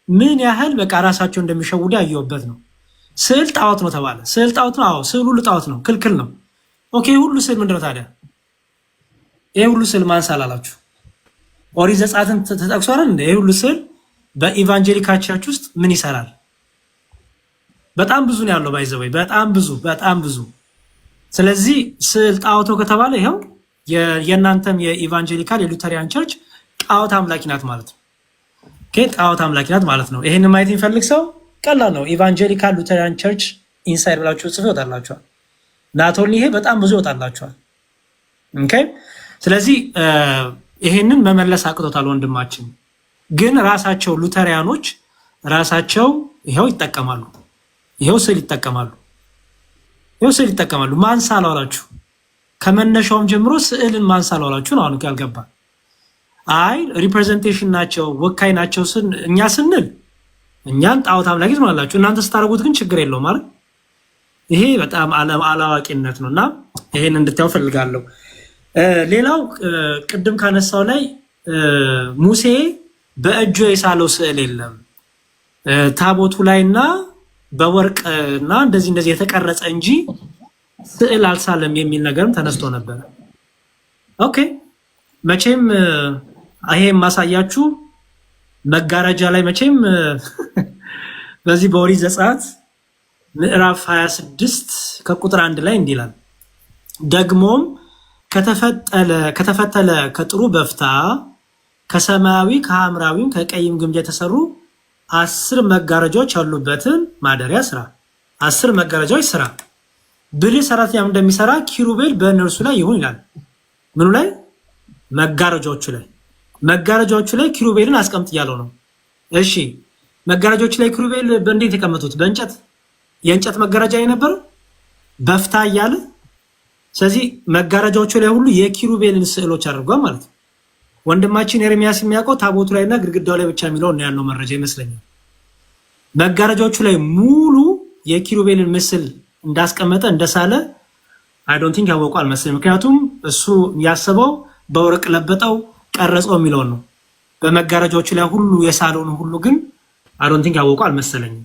ምን ያህል በቃ ራሳቸው እንደሚሸውዱ ያየሁበት ነው። ስዕል ጣዖት ነው ተባለ። ስዕል ጣዖት ነው። አዎ ስዕል ሁሉ ጣዖት ነው፣ ክልክል ነው። ኦኬ ሁሉ ስዕል ምንድነው ታዲያ? ይሄ ሁሉ ስዕል ማን ሳላላችሁ? ኦሪት ዘጸአትን ተጠቅሷል እንዴ? ይሄ ሁሉ ስዕል በኢቫንጀሊካል ቸርች ውስጥ ምን ይሰራል? በጣም ብዙ ነው ያለው። ባይዘወይ በጣም ብዙ። ስለዚህ ስዕል ጣዖት ከተባለ ይሄው የእናንተም የኢቫንጀሊካል የሉተሪያን ቸርች ጣዖት አምላኪ ናት ማለት ነው። ኦኬ ጣዖት አምላኪ ናት ማለት ነው። ይሄንን ማየት የሚፈልግ ሰው ቀላል ነው። ኢቫንጀሊካል ሉተሪያን ቸርች ኢንሳይድ ብላችሁ ጽፎ ይወጣላችኋል። ናቶል ይሄ በጣም ብዙ ይወጣላችኋል። ኦኬ ስለዚህ ይሄንን መመለስ አቅቶታል ወንድማችን። ግን ራሳቸው ሉተሪያኖች ራሳቸው ይሄው ይጠቀማሉ። ይሄው ስዕል ይጠቀማሉ። ማን ሳላላችሁ ከመነሻውም ጀምሮ ስዕልን ማን ሳላላችሁ ነው። አሁን ያልገባ አይ ሪፕሬዘንቴሽን ናቸው ወካይ ናቸው እኛ ስንል እኛን ጣዖት አምላኪ ትሆናላችሁ፣ እናንተ ስታደርጉት ግን ችግር የለውም ማለት ይሄ በጣም አላዋቂነት ነው እና ይሄን እንድታዩ ፈልጋለሁ። ሌላው ቅድም ካነሳው ላይ ሙሴ በእጁ የሳለው ስዕል የለም ታቦቱ ላይና በወርቅ እና እንደዚህ የተቀረጸ እንጂ ስዕል አልሳለም የሚል ነገርም ተነስቶ ነበር። ኦኬ መቼም ይሄ ማሳያችሁ መጋረጃ ላይ መቼም በዚህ በኦሪት ዘጸአት ምዕራፍ 26 ከቁጥር 1 ላይ እንዲህ ይላል፣ ደግሞም ከተፈተለ ከጥሩ በፍታ ከሰማያዊ ከሐምራዊም ከቀይም ግምጃ የተሰሩ 10 መጋረጃዎች ያሉበትን ማደሪያ ስራ። 10 መጋረጃዎች ስራ፣ ብልህ ሰራተኛም እንደሚሰራ ኪሩቤል በእነርሱ ላይ ይሁን ይላል። ምኑ ላይ? መጋረጃዎቹ ላይ ኪሩቤልን አስቀምጥ እያለው ነው። እሺ መጋረጃዎቹ ላይ ኪሩቤል በእንዴት የተቀመጡት? በእንጨት የእንጨት መጋረጃ የነበረ በፍታ እያለ ስለዚህ መጋረጃዎቹ ላይ ሁሉ የኪሩቤልን ስዕሎች አድርጓል ማለት ነው። ወንድማችን ኤርሚያስ የሚያውቀው ታቦቱ ላይና ግድግዳው ላይ ብቻ የሚለው ነው ያለው መረጃ ይመስለኛል። መጋረጃዎቹ ላይ ሙሉ የኪሩቤልን ምስል እንዳስቀመጠ እንደሳለ አይ ዶንት ቲንክ ያወቀው አልመሰለኝም። ምክንያቱም እሱ ያሰበው በወርቅ ለበጠው ቀረጸው የሚለውን ነው። በመጋረጃዎቹ ላይ ሁሉ የሳለውን ሁሉ ግን አይ ዶንት ቲንክ ያወቀው አልመሰለኝም።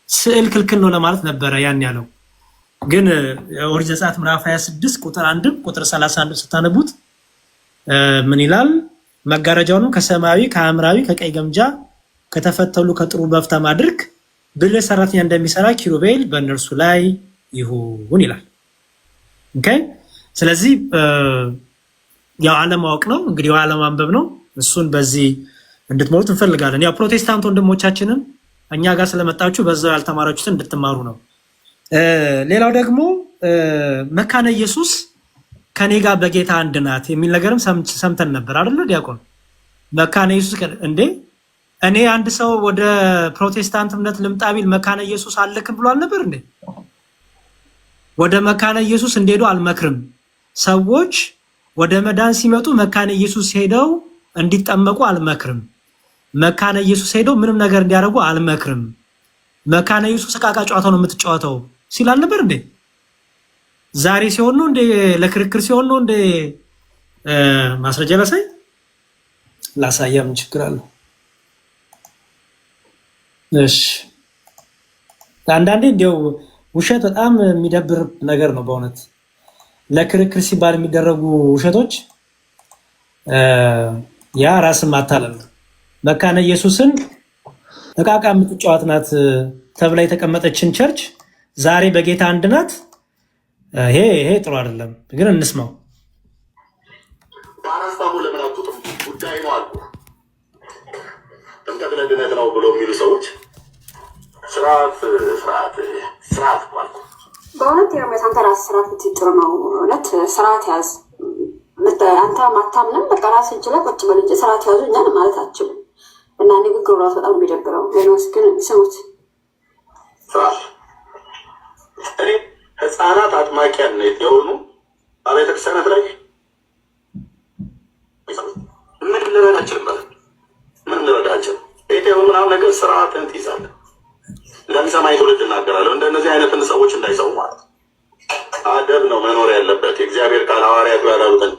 ስዕል ክልክል ነው ለማለት ነበረ ያን ያለው። ግን ኦሪት ዘጸአት ምዕራፍ 26 ቁጥር 1 ቁጥር 31 ስታነቡት ምን ይላል? መጋረጃውንም ከሰማያዊ ከሐምራዊ ከቀይ ግምጃ ከተፈተሉ ከጥሩ በፍታ አድርግ፣ ብልህ ሰራተኛ እንደሚሰራ ኪሩቤል በእነርሱ ላይ ይሁን ይላል። ኦኬ ስለዚህ ያው አለማወቅ ነው እንግዲህ አለማንበብ ነው። እሱን በዚህ እንድትሞሉት እንፈልጋለን። ያው ፕሮቴስታንት ወንድሞቻችንን እኛ ጋር ስለመጣችሁ በዛው ያልተማራችሁትን እንድትማሩ ነው። ሌላው ደግሞ መካነ ኢየሱስ ከኔ ጋር በጌታ አንድ ናት የሚል ነገርም ሰምተን ነበር አይደል ዲያቆን? መካነ ኢየሱስ እንዴ እኔ አንድ ሰው ወደ ፕሮቴስታንት እምነት ልምጣ ቢል መካነ ኢየሱስ አልልክም ብሎ አልነበር እንዴ? ወደ መካነ ኢየሱስ እንደሄዱ አልመክርም። ሰዎች ወደ መዳን ሲመጡ መካነ ኢየሱስ ሄደው እንዲጠመቁ አልመክርም። መካነ ኢየሱስ ሄደው ምንም ነገር እንዲያደርጉ አልመክርም። መካነ ኢየሱስ ዕቃቃ ጨዋታው ነው የምትጫወተው ሲል አልነበር እንዴ? ዛሬ ሲሆን ነው እንደ ለክርክር ሲሆን ነው እንደ ማስረጃ ላሳያ ምን ችግር አለው? እሺ አንዳንዴ እንዲያው ውሸት በጣም የሚደብር ነገር ነው በእውነት። ለክርክር ሲባል የሚደረጉ ውሸቶች ያ ራስን ማታለል ነው። መካነ ኢየሱስን ዕቃቃ የምትጫወት ናት ተብላ የተቀመጠችን ቸርች ዛሬ በጌታ አንድ ናት። ይሄ ጥሩ አይደለም። ግን እንስማው። በአራስታሙ ለምን አትወጡም? ጉዳይ ነው አሉ። ጥምቀት ለድነት ነው ብሎ የሚሉ ሰዎች ስርዓት እኮ አልኩ። በእውነት ኤርሚያስ አንተ ራስህ ስርዓት ብትጥሩ ነው። እውነት ስርዓት ያዝ። አንተ ማታምንም በቃ ራስህ እጅ ላይ ቁጭ በል እንጂ ስርዓት ያዙ እኛን ማለት አትችልም። እና ንግግሩ ራሱ በጣም የሚደብረው ኤርሚያስ ግን የሚሰሙት እኔ ህፃናት አጥማቂያን የሆኑ አብያተ ክርስቲያናት ላይ ምን ልረዳችን ምን ልረዳችን ቤቴው ምናምን ነገር ስርዓትን ትይዛለህ። ለሚሰማኝ ትውልድ እናገራለሁ። እንደነዚህ አይነትን ሰዎች እንዳይሰሙ ማለት አደብ ነው መኖር ያለበት። የእግዚአብሔር ቃል ሐዋርያቱ ያላሉትን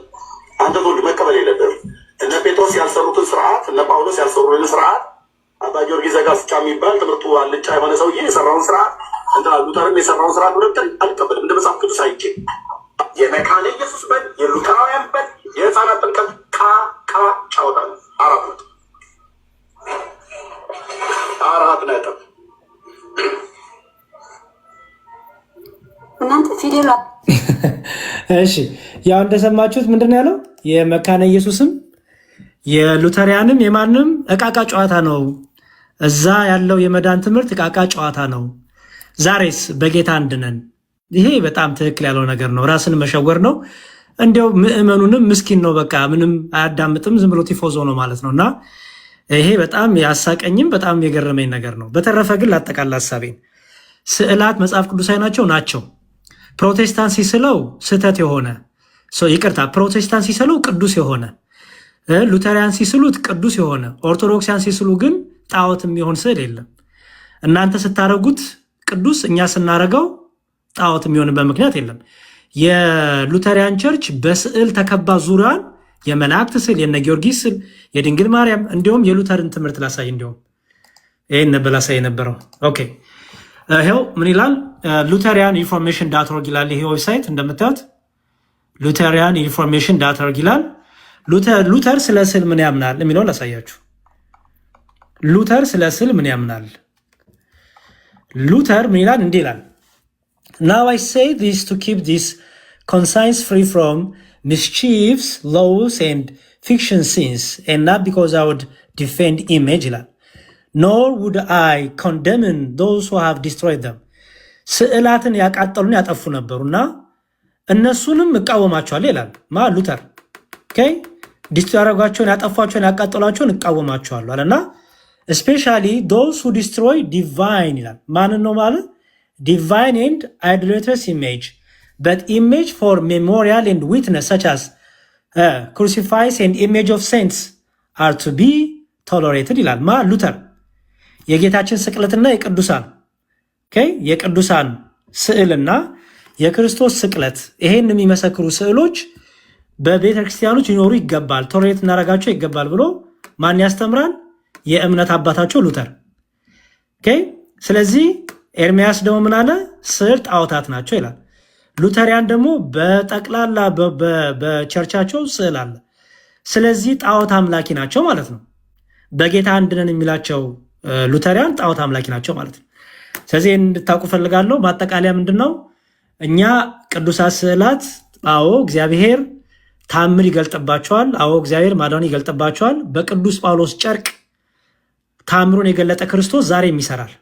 አንተ ትውልድ መቀበል የለብህም። እነ ጴጥሮስ ያልሰሩትን ስርዓት፣ እነ ጳውሎስ ያልሰሩትን ስርዓት፣ አባ ጊዮርጊስ ዘጋስጫ የሚባል ትምህርቱ አልጫ የሆነ ሰውዬ የሰራውን ስርዓት እንትና ሉተርም የሰራውን ስርዓት ሁለተር አልቀበልም። እንደ መጽሐፍ ቅዱስ አይቼ የመካነ ኢየሱስ በል የሉተራውያን በል የህፃናት ጥምቀት ጫወታ ነው። 4 ነጥብ እናንተ ፊደል እሺ ያው እንደሰማችሁት ምንድን ነው ያለው? የመካነ ኢየሱስም የሉተሪያንም የማንም እቃቃ ጨዋታ ነው። እዛ ያለው የመዳን ትምህርት እቃቃ ጨዋታ ነው። ዛሬስ በጌታ አንድ ነን። ይሄ በጣም ትክክል ያለው ነገር ነው። ራስን መሸወር ነው። እንዲያው ምእመኑንም ምስኪን ነው። በቃ ምንም አያዳምጥም። ዝም ብሎ ቲፎዞ ነው ማለት ነው። እና ይሄ በጣም ያሳቀኝም በጣም የገረመኝ ነገር ነው። በተረፈ ግን ላጠቃላ ሀሳቤን ስዕላት መጽሐፍ ቅዱሳዊ ናቸው። ፕሮቴስታንት ሲስለው ስህተት የሆነ ይቅርታ፣ ፕሮቴስታንት ሲስለው ቅዱስ የሆነ ሉተሪያን ሲስሉት ቅዱስ የሆነ ኦርቶዶክሲያን ሲስሉ ግን ጣዖት የሚሆን ስዕል የለም። እናንተ ስታረጉት ቅዱስ፣ እኛ ስናረገው ጣዖት የሚሆንበት ምክንያት የለም። የሉተሪያን ቸርች በስዕል ተከባ ዙሪያዋን የመላእክት ስዕል፣ የነ ጊዮርጊስ ስዕል፣ የድንግል ማርያም እንዲሁም የሉተርን ትምህርት ላሳይ፣ እንዲሁም ይህን ነበር ላሳይ የነበረው። ኦኬ ይኸው ምን ይላል? ሉተሪያን ኢንፎርሜሽን ዳት ኦርግ ይላል። ይሄ ዌብሳይት እንደምታዩት ሉተሪያን ኢንፎርሜሽን ዳት ኦርግ ይላል። ሉተር ስለ ስዕል ምን ያምናል የሚለውን ላሳያችሁ። ሉተር ስለ ስዕል ምን ያምናል? ሉተር ምን ይላል? እንዲህ ይላል Now I say this to keep this conscience free from mischiefs, laws, and fiction sins, and not because I would defend image, nor would I condemn those who have destroyed them. ስዕላትን ያቃጠሉን ያጠፉ ነበሩና እነሱንም እቃወማቸዋለሁ ይላል ማ ሉተር። ዲስትራጓቸውን ያጠፏቸውን ያቃጠሏቸውን እቃወማቸዋለሁ አለና especially those who destroy divine ይላል። ማንን ነው ማለት? divine and idolatrous image, but image for memorial and witness such as crucifix and image of saints are to be tolerated ይላል ማ ሉተር። የጌታችን ስቅለትና የቅዱሳን ስዕልና የክርስቶስ ስቅለት ይሄን የሚመሰክሩ ስዕሎች በቤተ ክርስቲያኖች ይኖሩ ይገባል፣ ቶለሬት እናረጋቸው ይገባል ብሎ ማን ያስተምራል? የእምነት አባታቸው ሉተር። ስለዚህ ኤርሚያስ ደግሞ ምን አለ? ስዕል ጣዖታት ናቸው ይላል። ሉተሪያን ደግሞ በጠቅላላ በቸርቻቸው ስዕል አለ። ስለዚህ ጣዖት አምላኪ ናቸው ማለት ነው። በጌታ አንድ ነን የሚላቸው ሉተሪያን ጣዖት አምላኪ ናቸው ማለት ነው። ስለዚህ እንድታውቁ ፈልጋለሁ። ማጠቃለያ ምንድነው? እኛ ቅዱሳት ስዕላት አዎ እግዚአብሔር ታምር ይገልጥባቸዋል። አዎ እግዚአብሔር ማዳን ይገልጥባቸዋል። በቅዱስ ጳውሎስ ጨርቅ ታምሩን የገለጠ ክርስቶስ ዛሬም ይሰራል።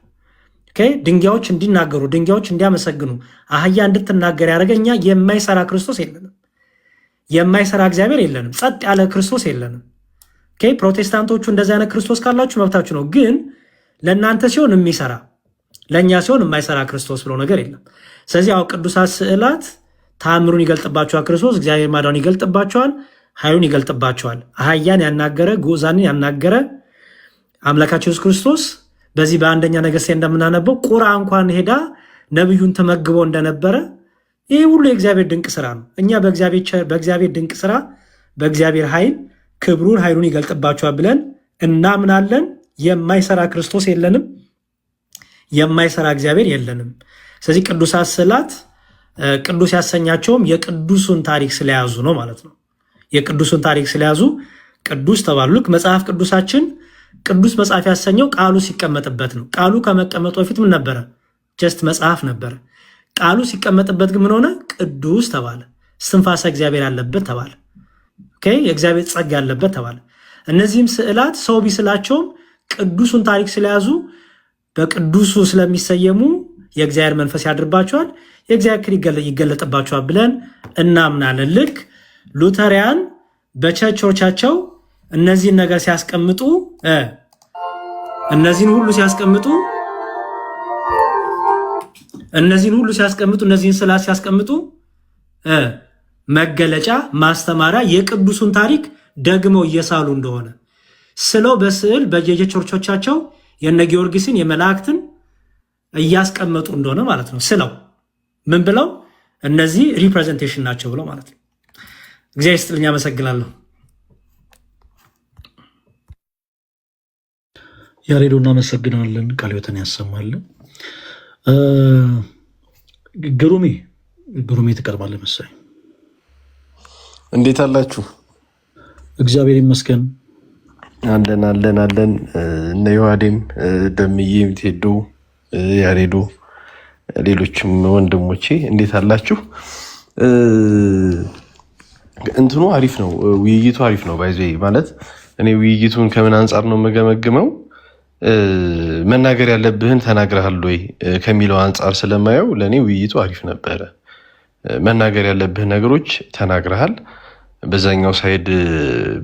ድንጋዮች እንዲናገሩ፣ ድንጋዮች እንዲያመሰግኑ፣ አህያ እንድትናገር ያደረገኛ የማይሰራ ክርስቶስ የለንም። የማይሰራ እግዚአብሔር የለንም። ጸጥ ያለ ክርስቶስ የለንም። ፕሮቴስታንቶቹ እንደዚህ አይነት ክርስቶስ ካላችሁ መብታችሁ ነው። ግን ለእናንተ ሲሆን የሚሰራ ለእኛ ሲሆን የማይሰራ ክርስቶስ ብሎ ነገር የለም። ስለዚህ ያው ቅዱሳት ስዕላት ታምሩን ይገልጥባቸዋል። ክርስቶስ እግዚአብሔር ማዳኑን ይገልጥባቸዋል፣ ኃይሉን ይገልጥባቸዋል። አህያን ያናገረ ጉዛንን ያናገረ አምላካችን ኢየሱስ ክርስቶስ በዚህ በአንደኛ ነገሥት እንደምናነበው ቁራ እንኳን ሄዳ ነብዩን ተመግበው እንደነበረ ይህ ሁሉ የእግዚአብሔር ድንቅ ስራ ነው። እኛ በእግዚአብሔር ድንቅ ስራ በእግዚአብሔር ኃይል ክብሩን ኃይሉን ይገልጥባቸዋል ብለን እናምናለን። የማይሰራ ክርስቶስ የለንም። የማይሰራ እግዚአብሔር የለንም። ስለዚህ ቅዱሳት ስዕላት ቅዱስ ያሰኛቸውም የቅዱሱን ታሪክ ስለያዙ ነው ማለት ነው። የቅዱሱን ታሪክ ስለያዙ ቅዱስ ተባሉ። ልክ መጽሐፍ ቅዱሳችን ቅዱስ መጽሐፍ ያሰኘው ቃሉ ሲቀመጥበት ነው። ቃሉ ከመቀመጡ በፊት ምን ነበረ? ጀስት መጽሐፍ ነበረ። ቃሉ ሲቀመጥበት ግን ምን ሆነ? ቅዱስ ተባለ። እስትንፋሰ እግዚአብሔር ያለበት ተባለ። የእግዚአብሔር ጸጋ ያለበት ተባለ። እነዚህም ስዕላት ሰው ቢስላቸውም ቅዱሱን ታሪክ ስለያዙ በቅዱሱ ስለሚሰየሙ የእግዚአብሔር መንፈስ ያድርባቸዋል፣ የእግዚአብሔር ክብር ይገለጥባቸዋል ብለን እናምናለን። ልክ ሉተሪያን በቸርቾቻቸው እነዚህን ነገር ሲያስቀምጡ እነዚህን ሁሉ እነዚህን ስዕላት ሲያስቀምጡ መገለጫ ማስተማሪያ የቅዱሱን ታሪክ ደግመው እየሳሉ እንደሆነ ስለው በስዕል በየቸርቾቻቸው የነ ጊዮርጊስን የመላእክትን እያስቀመጡ እንደሆነ ማለት ነው። ስለው ምን ብለው እነዚህ ሪፕሬዘንቴሽን ናቸው ብለው ማለት ነው። እግዚአብሔር ይስጥልኝ፣ አመሰግናለሁ። ያሬዶ እናመሰግናለን። ቃለ ሕይወትን ያሰማልን። ግሩሜ ትቀርባለህ መሰለኝ። እንዴት አላችሁ? እግዚአብሔር ይመስገን። አለን። እነ ዮሐዴም ደምዬም፣ ቴዶ፣ ያሬዶ፣ ሌሎችም ወንድሞቼ እንዴት አላችሁ? እንትኑ አሪፍ ነው፣ ውይይቱ አሪፍ ነው። ባይዘ ማለት እኔ ውይይቱን ከምን አንጻር ነው የምገመግመው መናገር ያለብህን ተናግረሃል ወይ ከሚለው አንጻር ስለማየው ለእኔ ውይይቱ አሪፍ ነበረ። መናገር ያለብህን ነገሮች ተናግረሃል። በዛኛው ሳይድ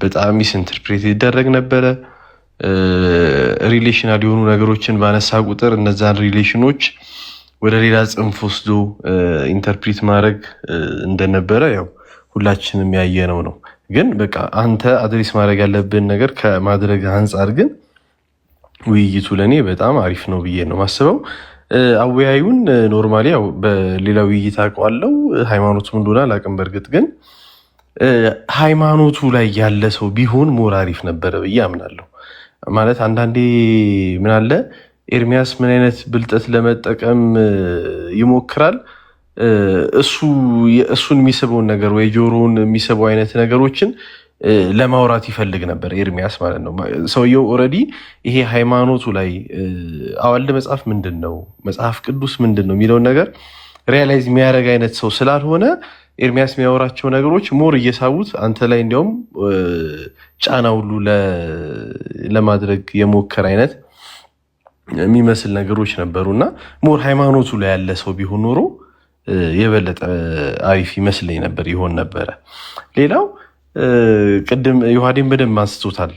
በጣም ሚስ ኢንተርፕሬት ይደረግ ነበረ። ሪሌሽናል የሆኑ ነገሮችን ባነሳ ቁጥር እነዛን ሪሌሽኖች ወደ ሌላ ጽንፍ ወስዶ ኢንተርፕሪት ማድረግ እንደነበረ ያው ሁላችንም ያየነው ነው። ግን በቃ አንተ አድሬስ ማድረግ ያለብን ነገር ከማድረግ አንጻር ግን ውይይቱ ለእኔ በጣም አሪፍ ነው ብዬ ነው ማስበው። አወያዩን ኖርማሊ ያው በሌላ ውይይት አውቀዋለሁ፣ ሃይማኖቱም እንደሆነ አላውቅም። በእርግጥ ግን ሃይማኖቱ ላይ ያለ ሰው ቢሆን ሞር አሪፍ ነበረ ብዬ አምናለሁ። ማለት አንዳንዴ ምን አለ ኤርሚያስ ምን አይነት ብልጠት ለመጠቀም ይሞክራል። እሱን የሚስበውን ነገር ወይ ጆሮውን የሚስበው አይነት ነገሮችን ለማውራት ይፈልግ ነበር ኤርሚያስ ማለት ነው። ሰውየው ኦልሬዲ ይሄ ሃይማኖቱ ላይ አዋልድ መጽሐፍ ምንድን ነው፣ መጽሐፍ ቅዱስ ምንድን ነው የሚለውን ነገር ሪያላይዝ የሚያደርግ አይነት ሰው ስላልሆነ ኤርሚያስ የሚያወራቸው ነገሮች ሞር እየሳቡት አንተ ላይ እንዲያውም ጫና ሁሉ ለማድረግ የሞከር አይነት የሚመስል ነገሮች ነበሩና ሞር ሃይማኖቱ ላይ ያለ ሰው ቢሆን ኖሮ የበለጠ አሪፍ ይመስለኝ ነበር ይሆን ነበረ። ሌላው ቅድም ዮሐዴን በደንብ አንስቶታል።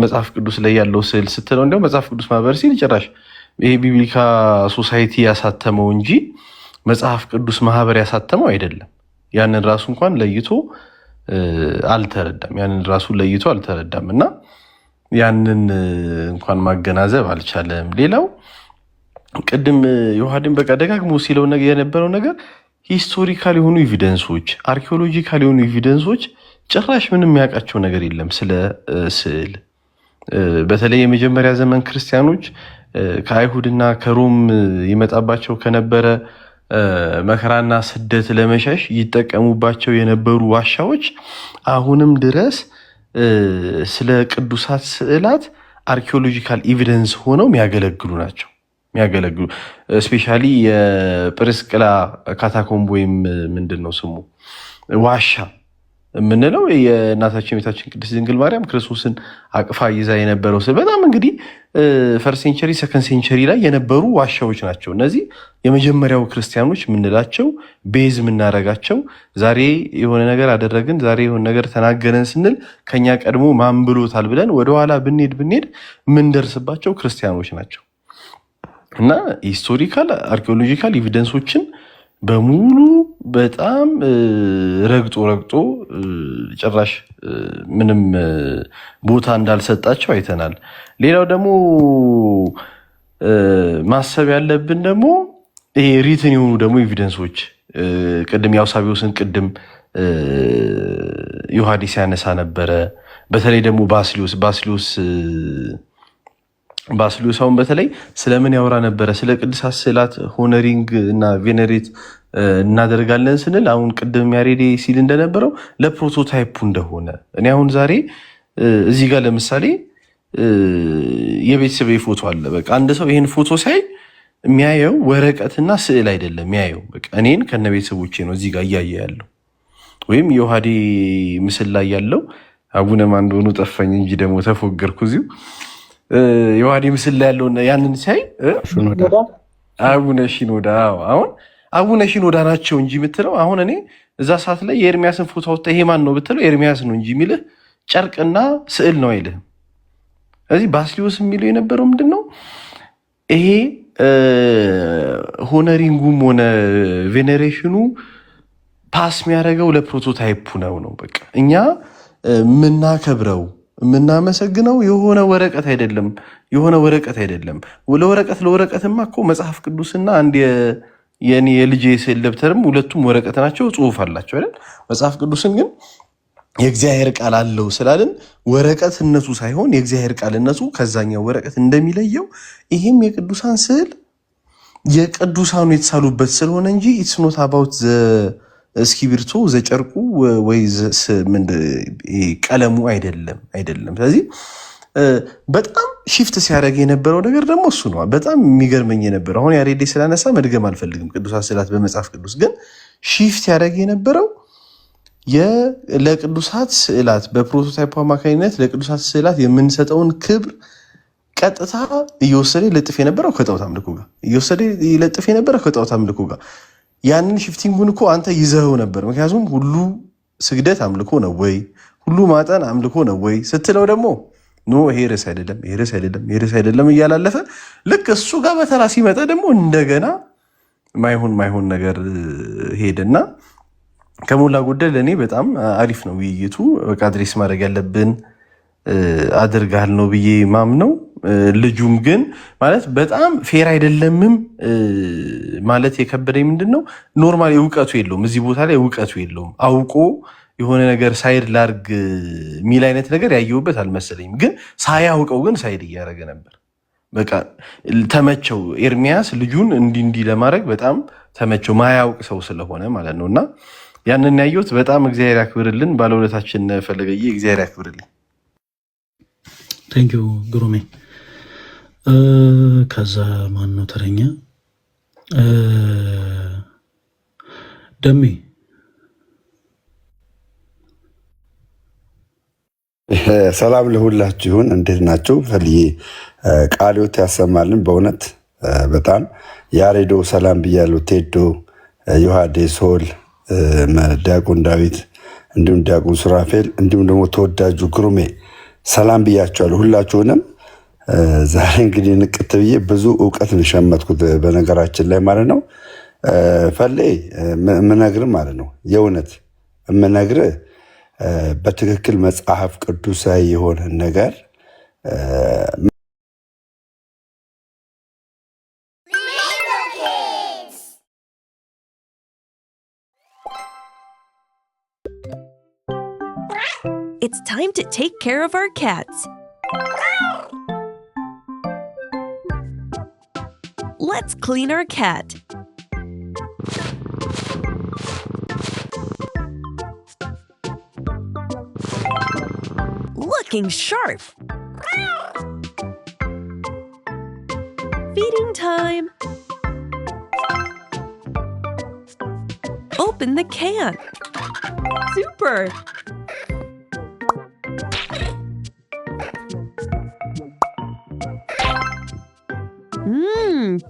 መጽሐፍ ቅዱስ ላይ ያለው ስዕል ስትለው እንዲያውም መጽሐፍ ቅዱስ ማህበር ሲል ጭራሽ ይሄ ቢብሊካ ሶሳይቲ ያሳተመው እንጂ መጽሐፍ ቅዱስ ማህበር ያሳተመው አይደለም። ያንን ራሱ እንኳን ለይቶ አልተረዳም እና ያንን እንኳን ማገናዘብ አልቻለም። ሌላው ቅድም ዮሐዴን በቃ ደጋግሞ ሲለው የነበረው ነገር ሂስቶሪካል የሆኑ ኤቪደንሶች፣ አርኪኦሎጂካል የሆኑ ኤቪደንሶች ጭራሽ ምንም የሚያውቃቸው ነገር የለም ስለ ስዕል። በተለይ የመጀመሪያ ዘመን ክርስቲያኖች ከአይሁድና ከሮም ይመጣባቸው ከነበረ መከራና ስደት ለመሸሽ ይጠቀሙባቸው የነበሩ ዋሻዎች አሁንም ድረስ ስለ ቅዱሳት ስዕላት አርኪኦሎጂካል ኤቪደንስ ሆነው የሚያገለግሉ ናቸው። ስፔሻሊ የጵርስቅላ ካታኮምብ ወይም ምንድን ነው ስሙ ዋሻ የምንለው የእናታችን ቤታችን ቅድስት ድንግል ማርያም ክርስቶስን አቅፋ ይዛ የነበረው ስዕል በጣም እንግዲህ ፈርስት ሴንቸሪ ሰከንድ ሴንቸሪ ላይ የነበሩ ዋሻዎች ናቸው። እነዚህ የመጀመሪያው ክርስቲያኖች የምንላቸው ቤዝ የምናደርጋቸው ዛሬ የሆነ ነገር አደረግን፣ ዛሬ የሆነ ነገር ተናገረን ስንል ከኛ ቀድሞ ማን ብሎታል ብለን ወደኋላ ብንሄድ የምንደርስባቸው ክርስቲያኖች ናቸው እና ሂስቶሪካል አርኪኦሎጂካል ኤቪደንሶችን በሙሉ በጣም ረግጦ ጭራሽ ምንም ቦታ እንዳልሰጣቸው አይተናል። ሌላው ደግሞ ማሰብ ያለብን ደግሞ ይሄ ሪትን የሆኑ ደግሞ ኤቪደንሶች ቅድም የአውሳቢዎስን ቅድም ዮሐዲስ ያነሳ ነበረ። በተለይ ደግሞ ባስሊዮስ አሁን በተለይ ስለምን ያወራ ነበረ? ስለ ቅዱሳት ስዕላት ሆነሪንግ እና ቬነሬት እናደርጋለን ስንል አሁን ቅድም ያሬዴ ሲል እንደነበረው ለፕሮቶታይፑ እንደሆነ እኔ አሁን ዛሬ እዚህ ጋር ለምሳሌ የቤተሰብ ፎቶ አለ። በቃ አንድ ሰው ይህን ፎቶ ሳይ የሚያየው ወረቀትና ስዕል አይደለም የሚያየው፣ በቃ እኔን ከነ ቤተሰቦቼ ነው እዚህ ጋር እያየ ያለው። ወይም የዮሐዴ ምስል ላይ ያለው አቡነ ማን እንደሆኑ ጠፋኝ እንጂ ደግሞ ተፎገርኩ እዚሁ የዮሐዴ ምስል ላይ ያለው ያንን ሳይ አቡነ ሽኖዳ አሁን አቡነ ሽኖዳ ናቸው እንጂ የምትለው አሁን እኔ እዛ ሰዓት ላይ የኤርሚያስን ፎቶ አውጥተህ ይሄ ማን ነው ብትለው ኤርሚያስ ነው እንጂ የሚልህ ጨርቅና ስዕል ነው አይልህም። ስለዚህ ባስሊዮስ የሚለው የነበረው ምንድን ነው? ይሄ ሆነሪንጉም ሆነ ቬኔሬሽኑ ፓስ የሚያደርገው ለፕሮቶታይፑ ነው። በቃ እኛ የምናከብረው የምናመሰግነው የሆነ ወረቀት አይደለም። ለወረቀትማ እኮ መጽሐፍ ቅዱስና አንድ የኔ የልጄ ስዕል ደብተርም ሁለቱም ወረቀት ናቸው፣ ጽሁፍ አላቸው አይደል? መጽሐፍ ቅዱስን ግን የእግዚአብሔር ቃል አለው ስላልን ወረቀትነቱ ሳይሆን የእግዚአብሔር ቃልነቱ ከዛኛው ወረቀት እንደሚለየው ይህም የቅዱሳን ስዕል የቅዱሳኑ የተሳሉበት ስለሆነ እንጂ ኢትስ ኖት አባውት እስክሪብቶ ዘጨርቁ ወይ ቀለሙ አይደለም። ስለዚህ በጣም ሺፍት ሲያደርግ የነበረው ነገር ደግሞ እሱ ነው። በጣም የሚገርመኝ የነበረው አሁን ያሬድ ስላነሳ መድገም አልፈልግም። ቅዱሳት ስዕላት በመጽሐፍ ቅዱስ ግን ሺፍት ያደርግ የነበረው ለቅዱሳት ስዕላት በፕሮቶታይፕ አማካኝነት ለቅዱሳት ስዕላት የምንሰጠውን ክብር ቀጥታ እየወሰደ ይለጥፍ የነበረው ከጣዖት አምልኮ ጋር ያንን ሽፍቲንጉን እኮ አንተ ይዘኸው ነበር። ምክንያቱም ሁሉ ስግደት አምልኮ ነው ወይ ሁሉ ማጠን አምልኮ ነው ወይ ስትለው ደግሞ ኖ ይሄ ርዕስ አይደለም እያላለፈ ልክ እሱ ጋር በተራ ሲመጣ ደግሞ እንደገና ማይሆን ነገር ሄደና ከሞላ ጎደል ለእኔ በጣም አሪፍ ነው ውይይቱ። በቃ አድሬስ ማድረግ ያለብን አድርጋል ነው ብዬ ማምነው። ልጁም ግን ማለት በጣም ፌር አይደለምም ማለት የከበደኝ ምንድን ነው ኖርማል እውቀቱ የለውም፣ እዚህ ቦታ ላይ እውቀቱ የለውም። አውቆ የሆነ ነገር ሳይድ ላርግ የሚል አይነት ነገር ያየሁበት አልመሰለኝም። ግን ሳያውቀው ግን ሳይድ እያደረገ ነበር። በቃ ተመቸው። ኤርሚያስ ልጁን እንዲህ ለማድረግ በጣም ተመቸው፣ ማያውቅ ሰው ስለሆነ ማለት ነው። እና ያንን ያየሁት በጣም እግዚአብሔር ያክብርልን። ባለውለታችን ፈለገዬ እግዚአብሔር ያክብርልኝ። ቴንኪው ግሩሜ። ከዛ ማን ነው ተረኛ? ደሜ ሰላም ለሁላችሁ ይሁን። እንዴት ናችሁ? ፈልዬ ቃልዮት ያሰማልን። በእውነት በጣም ያሬዶ ሰላም ብያለሁ። ቴዶ፣ ዮሐዴ፣ ሶል፣ ዲያቆን ዳዊት እንዲሁም ዲያቆን ሱራፌል እንዲሁም ደግሞ ተወዳጁ ግሩሜ ሰላም ብያቸዋለሁ ሁላችሁንም። ዛሬ እንግዲህ ንቅት ብዬ ብዙ እውቀት ነው የሸመትኩት በነገራችን ላይ ማለት ነው። ፈሌ የምነግርህ ማለት ነው የእውነት የምነግርህ በትክክል መጽሐፍ ቅዱሳዊ የሆነ ነገር It's time to take care of our cats. Let's clean our cat. Looking sharp. Feeding time. Open the can. Super.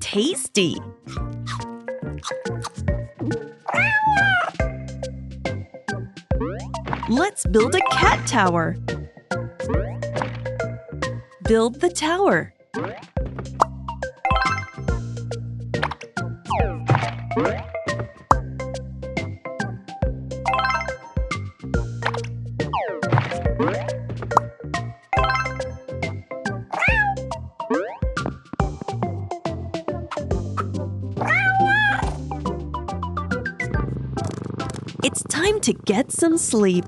Tasty. Let's build a cat tower. Build the tower. It's time to get some sleep.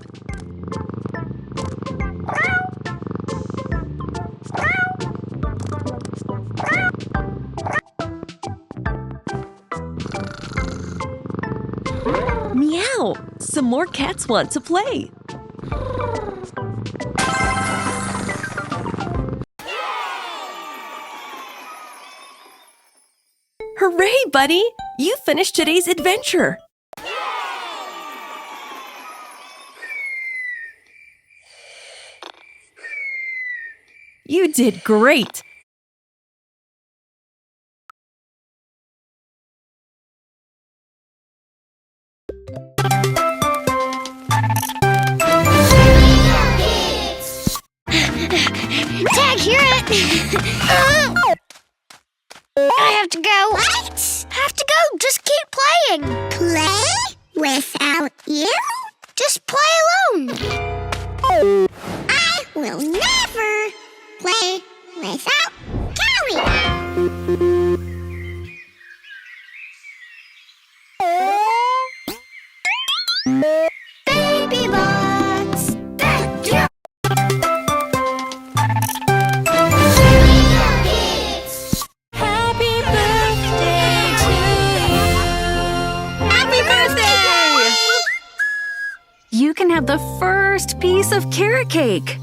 Meow! Some more cats want to play. Hooray, buddy! You finished today's adventure. You did great! Tag, hear it! I have to go. What? Have to go. Just keep playing. Play? Without you? Just play alone. I will never play without Cowie. Baby box. Happy birthday to you! Happy birthday! You can have the first piece of carrot cake.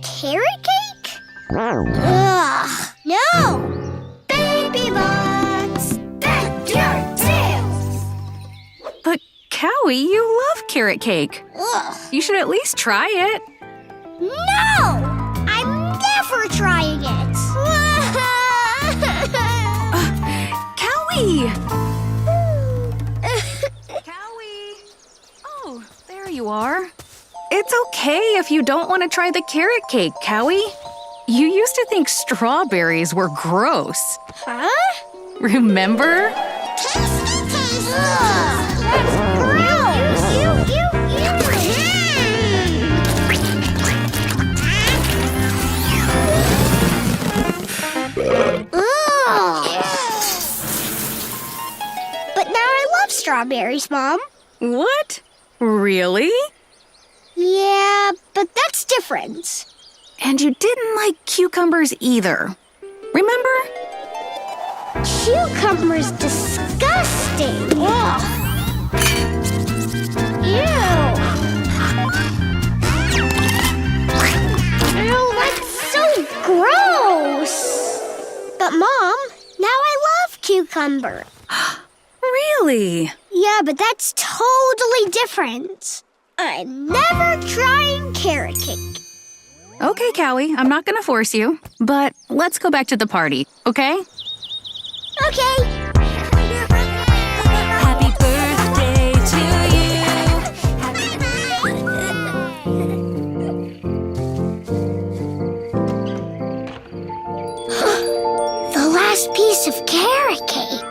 Carrot cake? Ugh, no! Baby bugs! That's your tails! But Cowie, you love carrot cake. Ugh, You should at least try it. no! I'm never trying it! Cowie! Cowie! Oh, there you are. It's okay if you don't want to try the carrot cake, Cowie. You used to think strawberries were gross. Huh? Remember? Tasty, tasty! Ugh, that's gross! Ugh. But now I love strawberries, Mom. What? Really? Yeah, but that's different. And you didn't like cucumbers either. Remember? Cucumber's disgusting. Ugh. Ew. Ew, that's so gross. But Mom, now I love cucumber. Really? Yeah, but that's totally different. I'm never trying carrot cake. Okay, Cowie, I'm not gonna force you. But let's go back to the party, okay? Okay. Happy birthday to you. The last piece of carrot cake.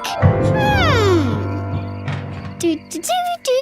Do, do, do, do.